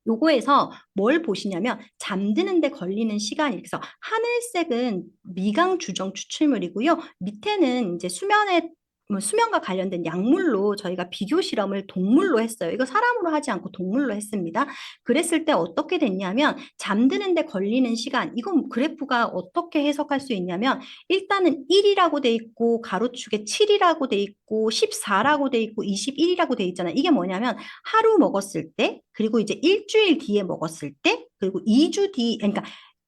요거에서 뭘 보시냐면 잠드는데 걸리는 시간 이렇게 해서 하늘색은 미강 주정 추출물이고요. 밑에는 이제 수면과 관련된 약물로 저희가 비교 실험을 동물로 했어요. 이거 사람으로 하지 않고 동물로 했습니다. 그랬을 때 어떻게 됐냐면 잠드는데 걸리는 시간 이건 그래프가 어떻게 해석할 수 있냐면 일단은 1이라고 돼 있고 가로축에 7이라고 돼 있고 14라고 돼 있고 21이라고 돼 있잖아요. 이게 뭐냐면 하루 먹었을 때 그리고 이제 일주일 뒤에 먹었을 때 그리고 2주 뒤 그러니까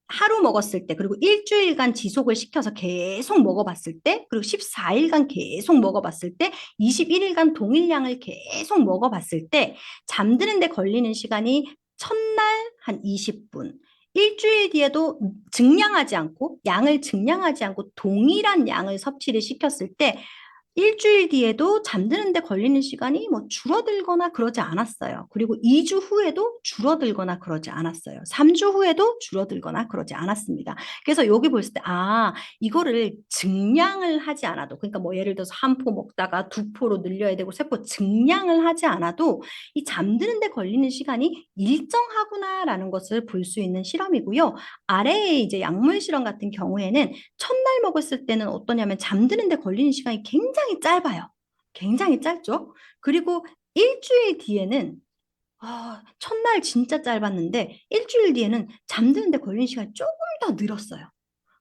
하루 먹었을 때 그리고 일주일간 지속을 시켜서 계속 먹어봤을 때 그리고 14일간 계속 먹어봤을 때 21일간 동일량을 계속 먹어봤을 때 잠드는 데 걸리는 시간이 첫날 한 20분 일주일 뒤에도 양을 증량하지 않고 동일한 양을 섭취를 시켰을 때 일주일 뒤에도 잠드는데 걸리는 시간이 뭐 줄어들거나 그러지 않았어요. 그리고 2주 후에도 줄어들거나 그러지 않았어요. 3주 후에도 줄어들거나 그러지 않았습니다. 그래서 여기 볼 때, 이거를 증량을 하지 않아도, 그러니까 뭐 예를 들어서 한 포 먹다가 두 포로 늘려야 되고 세 포 증량을 하지 않아도 이 잠드는데 걸리는 시간이 일정하구나라는 것을 볼 수 있는 실험이고요. 아래에 이제 약물 실험 같은 경우에는 첫날 먹었을 때는 어떠냐면 잠드는데 걸리는 시간이 굉장히 짧아요. 굉장히 짧죠? 그리고 일주일 뒤에는 첫날 진짜 짧았는데 일주일 뒤에는 잠드는데 걸리는 시간이 조금 더 늘었어요.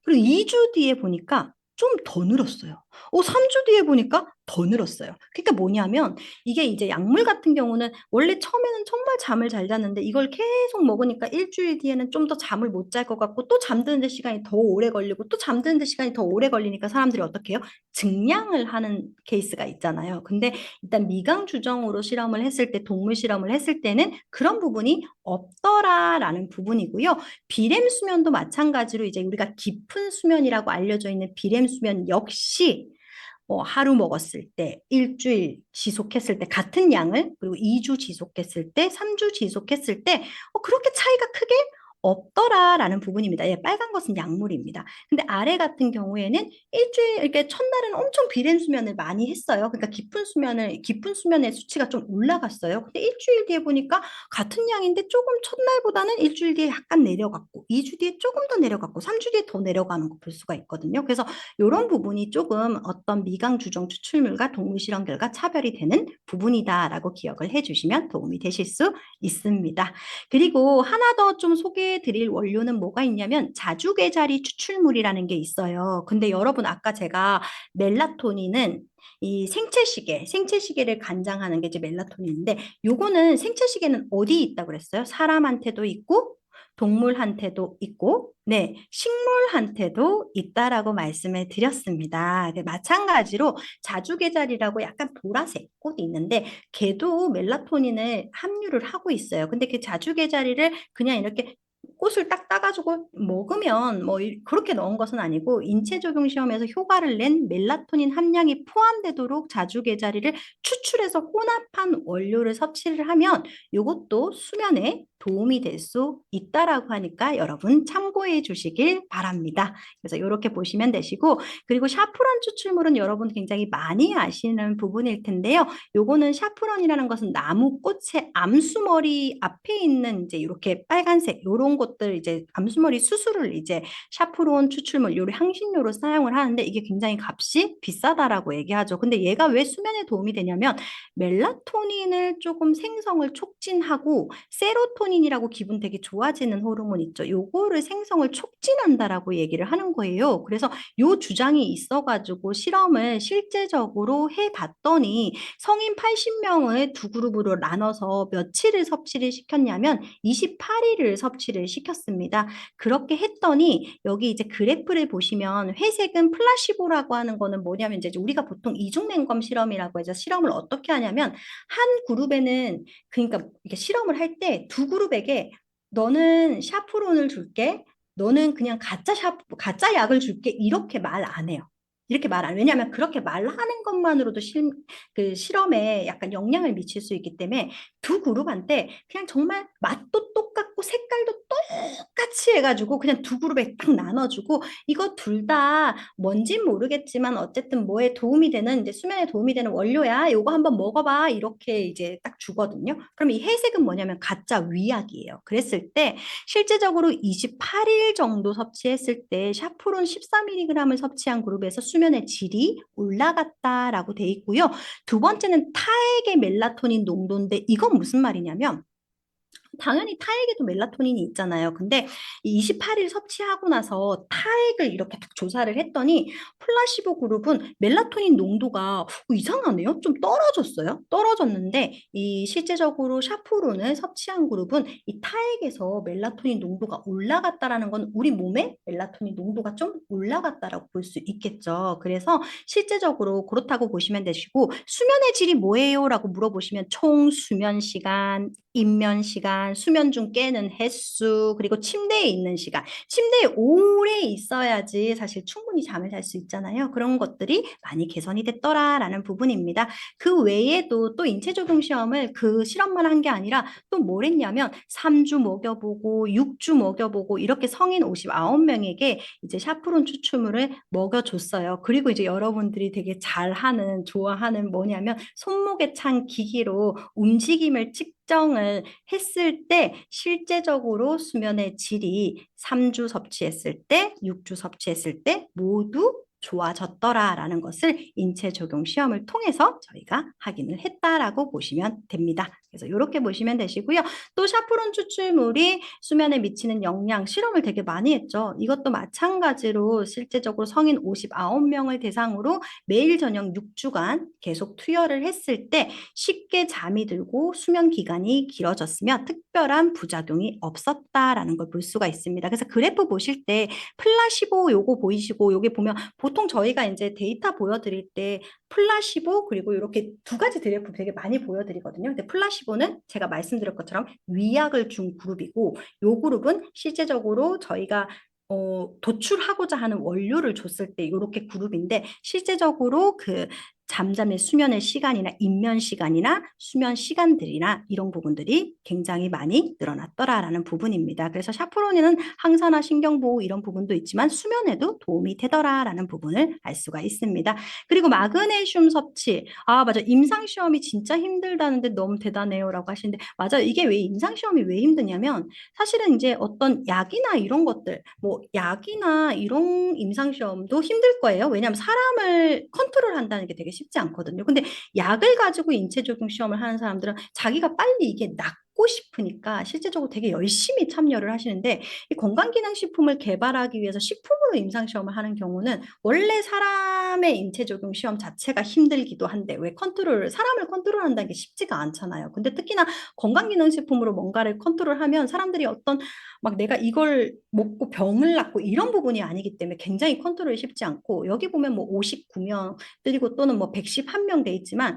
그리고 2주 뒤에 보니까 좀 더 늘었어요. 3주 뒤에 보니까 더 늘었어요. 그러니까 뭐냐면 이게 이제 약물 같은 경우는 원래 처음에는 정말 잠을 잘 잤는데 이걸 계속 먹으니까 일주일 뒤에는 좀 더 잠을 못 잘 것 같고 또 잠드는데 시간이 더 오래 걸리고 또 잠드는데 시간이 더 오래 걸리니까 사람들이 어떻게 해요? 증량을 하는 케이스가 있잖아요. 근데 일단 미강 주정으로 실험을 했을 때 동물 실험을 했을 때는 그런 부분이 없더라라는 부분이고요. 비렘 수면도 마찬가지로 이제 우리가 깊은 수면이라고 알려져 있는 비렘 수면 역시 하루 먹었을 때, 일주일 지속했을 때 같은 양을, 그리고 2주 지속했을 때, 3주 지속했을 때, 그렇게 차이가 크게 없더라라는 부분입니다. 예, 빨간 것은 약물입니다. 근데 아래 같은 경우에는 일주일, 이렇게 첫날은 엄청 비렘 수면을 많이 했어요. 그러니까 깊은 수면의 수치가 좀 올라갔어요. 근데 일주일 뒤에 보니까 같은 양인데 조금 첫날보다는 일주일 뒤에 약간 내려갔고, 2주 뒤에 조금 더 내려갔고, 3주 뒤에 더 내려가는 거 볼 수가 있거든요. 그래서 이런 부분이 조금 어떤 미강 주정 추출물과 동물 실험 결과 차별이 되는 부분이다라고 기억을 해주시면 도움이 되실 수 있습니다. 그리고 하나 더 좀 소개해 드릴 원료는 뭐가 있냐면 자주계자리 추출물이라는 게 있어요. 근데 여러분 아까 제가 멜라토닌은 이 생체시계를 관장하는 게 이제 멜라토닌인데 요거는 생체시계는 어디 있다고 그랬어요? 사람한테도 있고 동물한테도 있고, 네, 식물한테도 있다라고 말씀을 드렸습니다. 네, 마찬가지로 자주계자리라고 약간 보라색 꽃이 있는데, 걔도 멜라토닌을 함유를 하고 있어요. 근데 그 자주계자리를 그냥 이렇게 꽃을 딱 따가지고 먹으면 뭐 그렇게 넣은 것은 아니고 인체 적용 시험에서 효과를 낸 멜라토닌 함량이 포함되도록 자주계자리를 추출해서 혼합한 원료를 섭취를 하면 이것도 수면에 도움이 될 수 있다라고 하니까 여러분 참고해 주시길 바랍니다. 그래서 이렇게 보시면 되시고 그리고 샤프론 추출물은 여러분 굉장히 많이 아시는 부분일 텐데요. 요거는 샤프론이라는 것은 나무 꽃의 암수머리 앞에 있는 이제 이렇게 빨간색 요런 것들 이제 암수머리 수수를 이제 샤프론 추출물 요리 향신료로 사용을 하는데 이게 굉장히 값이 비싸다라고 얘기하죠. 근데 얘가 왜 수면에 도움이 되냐면 멜라토닌을 조금 생성을 촉진하고 세로토닌이라고 기분 되게 좋아지는 호르몬 있죠. 요거를 생성을 촉진한다라고 얘기를 하는 거예요. 그래서 요 주장이 있어가지고 실험을 실제적으로 해봤더니 성인 80명을 두 그룹으로 나눠서 며칠을 섭취를 시켰냐면 28일을 섭취를 시켰습니다. 그렇게 했더니 여기 이제 그래프를 보시면 회색은 플라시보라고 하는 거는 뭐냐면 이제 우리가 보통 이중랜검 실험이라고 해서 실험을 어떻게 하냐면 한 그룹에는 그러니까 이렇게 실험을 할 때 두 그룹에게 너는 샤프론을 줄게. 너는 그냥 가짜 약을 줄게. 이렇게 말 안 해요. 이렇게 말 안, 왜냐하면 그렇게 말하는 것만으로도 그 실험에 약간 영향을 미칠 수 있기 때문에 두 그룹한테 그냥 정말 맛도 똑같고 색깔도 똑같이 해가지고 그냥 두 그룹에 딱 나눠주고 이거 둘 다 뭔진 모르겠지만 어쨌든 뭐에 도움이 되는 이제 수면에 도움이 되는 원료야. 이거 한번 먹어봐. 이렇게 이제 딱 주거든요. 그럼 이 회색은 뭐냐면 가짜 위약이에요. 그랬을 때 실제적으로 28일 정도 섭취했을 때 샤프론 14mg을 섭취한 그룹에서 수면의 질이 올라갔다라고 돼 있고요. 두 번째는 타액의 멜라토닌 농도인데 이건 무슨 말이냐면 당연히 타액에도 멜라토닌이 있잖아요. 근데 28일 섭취하고 나서 타액을 이렇게 딱 조사를 했더니 플라시보 그룹은 멜라토닌 농도가 이상하네요. 좀 떨어졌어요. 떨어졌는데 이 실제적으로 샤프론을 섭취한 그룹은 이 타액에서 멜라토닌 농도가 올라갔다라는 건 우리 몸에 멜라토닌 농도가 좀 올라갔다라고 볼 수 있겠죠. 그래서 실제적으로 그렇다고 보시면 되시고 수면의 질이 뭐예요? 라고 물어보시면 총 수면 시간, 입면 시간, 수면 중 깨는 횟수, 그리고 침대에 있는 시간. 침대에 오래 있어야지 사실 충분히 잠을 잘 수 있잖아요. 그런 것들이 많이 개선이 됐더라라는 부분입니다. 그 외에도 또 인체적용 시험을 그 실험만 한 게 아니라 또 뭘 했냐면 3주 먹여보고 6주 먹여보고 이렇게 성인 59명에게 이제 샤프론 추출물을 먹여줬어요. 그리고 이제 여러분들이 되게 잘하는, 좋아하는 뭐냐면 손목에 찬 기기로 움직임을 측정을 했을 때 실제적으로 수면의 질이 3주 섭취했을 때, 6주 섭취했을 때 모두 좋아졌더라라는 것을 인체 적용 시험을 통해서 저희가 확인을 했다라고 보시면 됩니다. 그래서 이렇게 보시면 되시고요. 또 샤프론 추출물이 수면에 미치는 영향 실험을 되게 많이 했죠. 이것도 마찬가지로 실제적으로 성인 59명을 대상으로 매일 저녁 6주간 계속 투여를 했을 때 쉽게 잠이 들고 수면 기간이 길어졌으며 특별한 부작용이 없었다라는 걸 볼 수가 있습니다. 그래서 그래프 보실 때 플라시보 요거 보이시고 요게 보면 보통 저희가 이제 데이터 보여드릴 때 플라시보 그리고 이렇게 두 가지 그래프 되게 많이 보여드리거든요. 근데 플라시보는 제가 말씀드린 것처럼 위약을 준 그룹이고 요 그룹은 실제적으로 저희가 도출하고자 하는 원료를 줬을 때 이렇게 그룹인데 실제적으로 그 잠잠의 수면의 시간이나 입면 시간이나 수면 시간들이나 이런 부분들이 굉장히 많이 늘어났더라라는 부분입니다. 그래서 샤프로니는 항산화 신경보호 이런 부분도 있지만 수면에도 도움이 되더라라는 부분을 알 수가 있습니다. 그리고 마그네슘 섭취. 아, 맞아. 임상시험이 진짜 힘들다는데 너무 대단해요라고 하시는데 맞아요. 이게 왜 임상시험이 왜 힘드냐면 사실은 이제 어떤 약이나 이런 것들, 뭐 약이나 이런 임상시험도 힘들 거예요. 왜냐하면 사람을 컨트롤한다는 게 되게 쉽지 않거든요. 근데 약을 가지고 인체 적용 시험을 하는 사람들은 자기가 빨리 이게 낫고 싶으니까 실제적으로 되게 열심히 참여를 하시는데 이 건강기능식품을 개발하기 위해서 식품으로 임상시험을 하는 경우는 원래 사람의 인체 적용 시험 자체가 힘들기도 한데 왜 사람을 컨트롤한다는 게 쉽지가 않잖아요. 근데 특히나 건강기능식품으로 뭔가를 컨트롤하면 사람들이 어떤 막 내가 이걸 먹고 병을 낳고 이런 부분이 아니기 때문에 굉장히 컨트롤이 쉽지 않고 여기 보면 뭐 59명 그리고 또는 뭐 111명 돼 있지만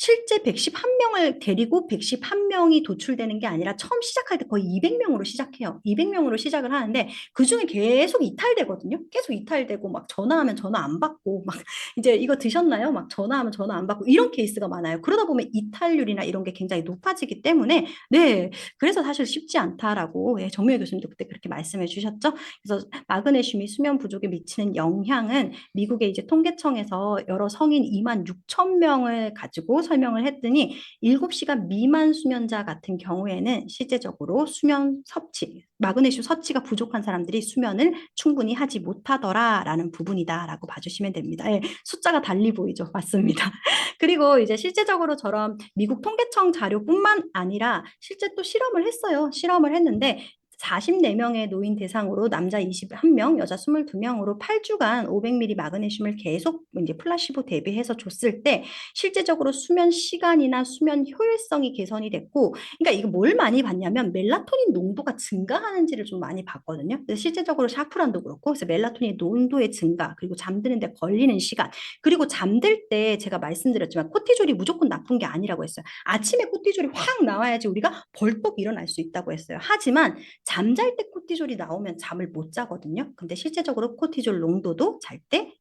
실제 111명을 데리고 111명이 도출되는 게 아니라 처음 시작할 때 거의 200명으로 시작해요. 200명으로 시작을 하는데 그중에 계속 이탈되거든요. 계속 이탈되고 막 전화하면 전화 안 받고 막 이제 이거 드셨나요? 막 전화하면 전화 안 받고 이런 케이스가 많아요. 그러다 보면 이탈률이나 이런 게 굉장히 높아지기 때문에 네, 그래서 사실 쉽지 않다라고 예, 정미애 교수님도 그때 그렇게 말씀해 주셨죠. 그래서 마그네슘이 수면 부족에 미치는 영향은 미국의 이제 통계청에서 여러 성인 2만 6천 명을 가지고 설명을 했더니 7시간 미만 수면자 같은 경우에는 실제적으로 수면 섭취, 마그네슘 섭취가 부족한 사람들이 수면을 충분히 하지 못하더라라는 부분이다라고 봐주시면 됩니다. 예, 숫자가 달리 보이죠. 맞습니다. 그리고 이제 실제적으로 저런 미국 통계청 자료뿐만 아니라 실제 또 실험을 했어요. 실험을 했는데 44명의 노인 대상으로 남자 21명, 여자 22명으로 8주간 500ml 마그네슘을 계속 이제 플라시보 대비해서 줬을 때 실제적으로 수면 시간이나 수면 효율성이 개선이 됐고, 그러니까 이거 뭘 많이 봤냐면 멜라토닌 농도가 증가하는지를 좀 많이 봤거든요. 그래서 실제적으로 샤프란도 그렇고, 그래서 멜라토닌 농도의 증가, 그리고 잠드는데 걸리는 시간, 그리고 잠들 때 제가 말씀드렸지만 코티졸이 무조건 나쁜 게 아니라고 했어요. 아침에 코티졸이 확 나와야지 우리가 벌떡 일어날 수 있다고 했어요. 하지만 잠잘 때 코티졸이 나오면 잠을 못 자거든요. 근데 실제적으로 코티졸 농도도 잘 때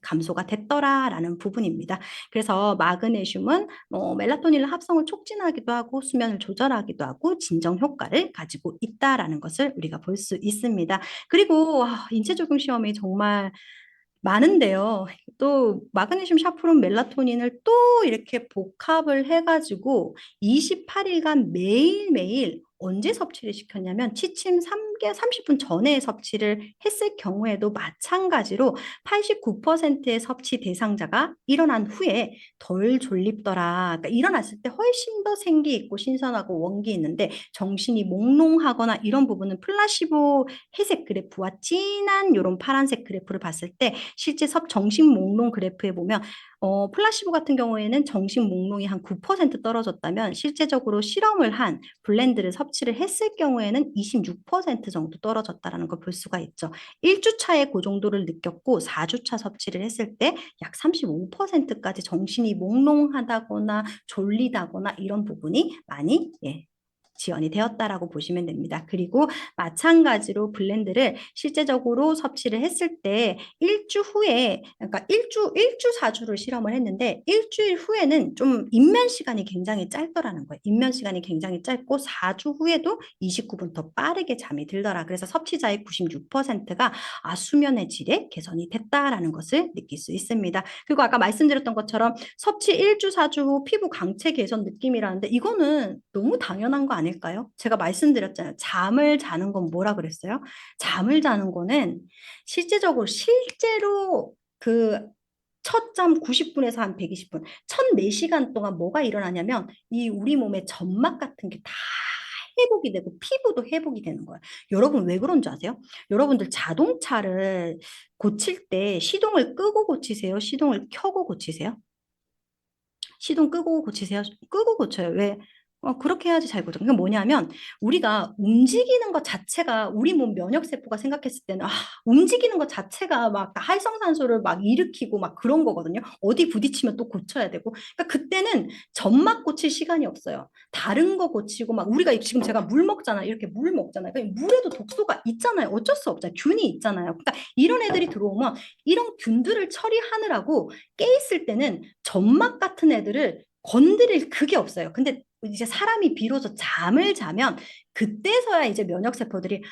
감소가 됐더라라는 부분입니다. 그래서 마그네슘은 멜라토닌을 합성을 촉진하기도 하고 수면을 조절하기도 하고 진정 효과를 가지고 있다라는 것을 우리가 볼 수 있습니다. 그리고 인체 적용 시험이 정말 많은데요. 또 마그네슘 샤프론 멜라토닌을 또 이렇게 복합을 해가지고 28일간 매일매일 언제 섭취를 시켰냐면 취침 30분 전에 섭취를 했을 경우에도 마찬가지로 89%의 섭취 대상자가 일어난 후에 덜 졸립더라. 그러니까 일어났을 때 훨씬 더 생기 있고 신선하고 원기 있는데 정신이 몽롱하거나 이런 부분은 플라시보 회색 그래프와 진한 이런 파란색 그래프를 봤을 때 실제 정신 몽롱 그래프에 보면 플라시보 같은 경우에는 정신 몽롱이 한 9% 떨어졌다면 실제적으로 실험을 한 블렌드를 섭취를 했을 경우에는 26% 정도 떨어졌다는 걸 볼 수가 있죠. 1주차에 그 정도를 느꼈고 4주차 섭취를 했을 때 약 35%까지 정신이 몽롱하다거나 졸리다거나 이런 부분이 많이 지원이 되었다라고 보시면 됩니다. 그리고 마찬가지로 블렌드를 실제적으로 섭취를 했을 때 일주 후에, 그러니까 일주 4주를 실험을 했는데 일주일 후에는 좀 입면 시간이 굉장히 짧더라는 거예요. 입면 시간이 굉장히 짧고 4주 후에도 29분 더 빠르게 잠이 들더라. 그래서 섭취자의 96%가 수면의 질에 개선이 됐다라는 것을 느낄 수 있습니다. 그리고 아까 말씀드렸던 것처럼 섭취 1주, 4주 후 피부 강체 개선 느낌이라는데 이거는 너무 당연한 거 아닐까요? 제가 말씀드렸잖아요. 잠을 자는 건 뭐라 그랬어요? 잠을 자는 거는 실제로 그 첫 잠 90분에서 한 120분, 첫 4시간 동안 뭐가 일어나냐면 이 우리 몸의 점막 같은 게 다 회복이 되고 피부도 회복이 되는 거예요. 여러분 왜 그런 줄 아세요? 여러분들 자동차를 고칠 때 시동을 끄고 고치세요? 시동을 켜고 고치세요? 시동 끄고 고치세요? 끄고 고쳐요. 왜? 그렇게 해야지 잘 고쳐. 그게 뭐냐면 우리가 움직이는 것 자체가 우리 몸 면역세포가 생각했을 때는 움직이는 것 자체가 막 활성산소를 막 일으키고 막 그런 거거든요. 어디 부딪히면 또 고쳐야 되고. 그러니까 그때는 점막 고칠 시간이 없어요. 다른 거 고치고 막 우리가 지금 제가 물 먹잖아요. 이렇게 물 먹잖아요. 그러니까 물에도 독소가 있잖아요. 어쩔 수 없잖아요. 균이 있잖아요. 그러니까 이런 애들이 들어오면 이런 균들을 처리하느라고 깨 있을 때는 점막 같은 애들을 건드릴 그게 없어요. 근데 이제 사람이 비로소 잠을 자면 그때서야 이제 면역세포들이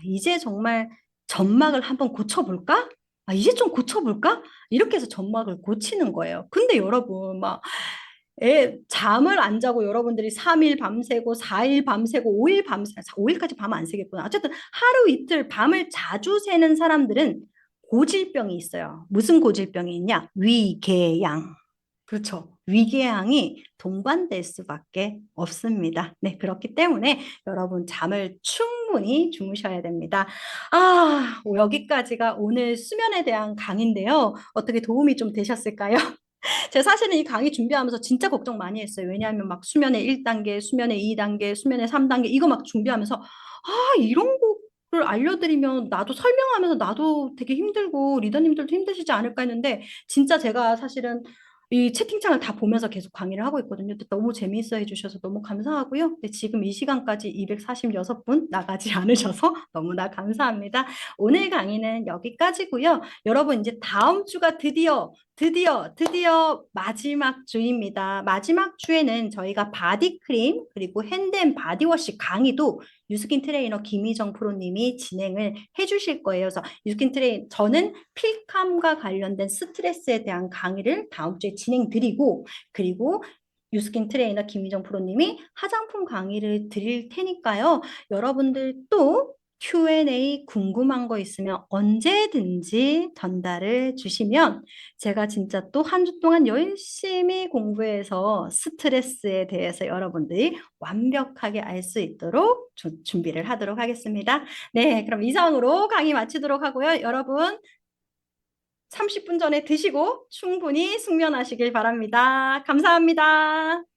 이제 정말 점막을 한번 고쳐볼까? 이제 좀 고쳐볼까? 이렇게 해서 점막을 고치는 거예요. 근데 여러분 막 잠을 안 자고 여러분들이 3일 밤새고 4일 밤새고 5일 밤새 5일까지 밤 안 새겠구나. 어쨌든 하루 이틀 밤을 자주 새는 사람들은 고질병이 있어요. 무슨 고질병이 있냐? 위궤양. 그렇죠. 위궤양이 동반될 수밖에 없습니다. 네, 그렇기 때문에 여러분 잠을 충분히 주무셔야 됩니다. 여기까지가 오늘 수면에 대한 강의인데요. 어떻게 도움이 좀 되셨을까요? 제가 사실은 이 강의 준비하면서 진짜 걱정 많이 했어요. 왜냐하면 막 수면의 1단계, 수면의 2단계, 수면의 3단계 이거 막 준비하면서 이런 거를 알려드리면 나도 설명하면서 나도 되게 힘들고 리더님들도 힘드시지 않을까 했는데 진짜 제가 사실은 이 채팅창을 다 보면서 계속 강의를 하고 있거든요. 너무 재미있어 해주셔서 너무 감사하고요. 근데 지금 이 시간까지 246분 나가지 않으셔서 너무나 감사합니다. 오늘 강의는 여기까지고요. 여러분 이제 다음 주가 드디어 마지막 주입니다. 마지막 주에는 저희가 바디크림 그리고 핸드앤 바디워시 강의도 유스킨 트레이너 김희정 프로님이 진행을 해주실 거예요. 그래서 저는 필감과 관련된 스트레스에 대한 강의를 다음 주에 진행드리고 그리고 유스킨 트레이너 김희정 프로님이 화장품 강의를 드릴 테니까요. 여러분들 또 Q&A 궁금한 거 있으면 언제든지 전달을 주시면 제가 진짜 또 한 주 동안 열심히 공부해서 스트레스에 대해서 여러분들이 완벽하게 알 수 있도록 준비를 하도록 하겠습니다. 네, 그럼 이상으로 강의 마치도록 하고요. 여러분 30분 전에 드시고 충분히 숙면하시길 바랍니다. 감사합니다.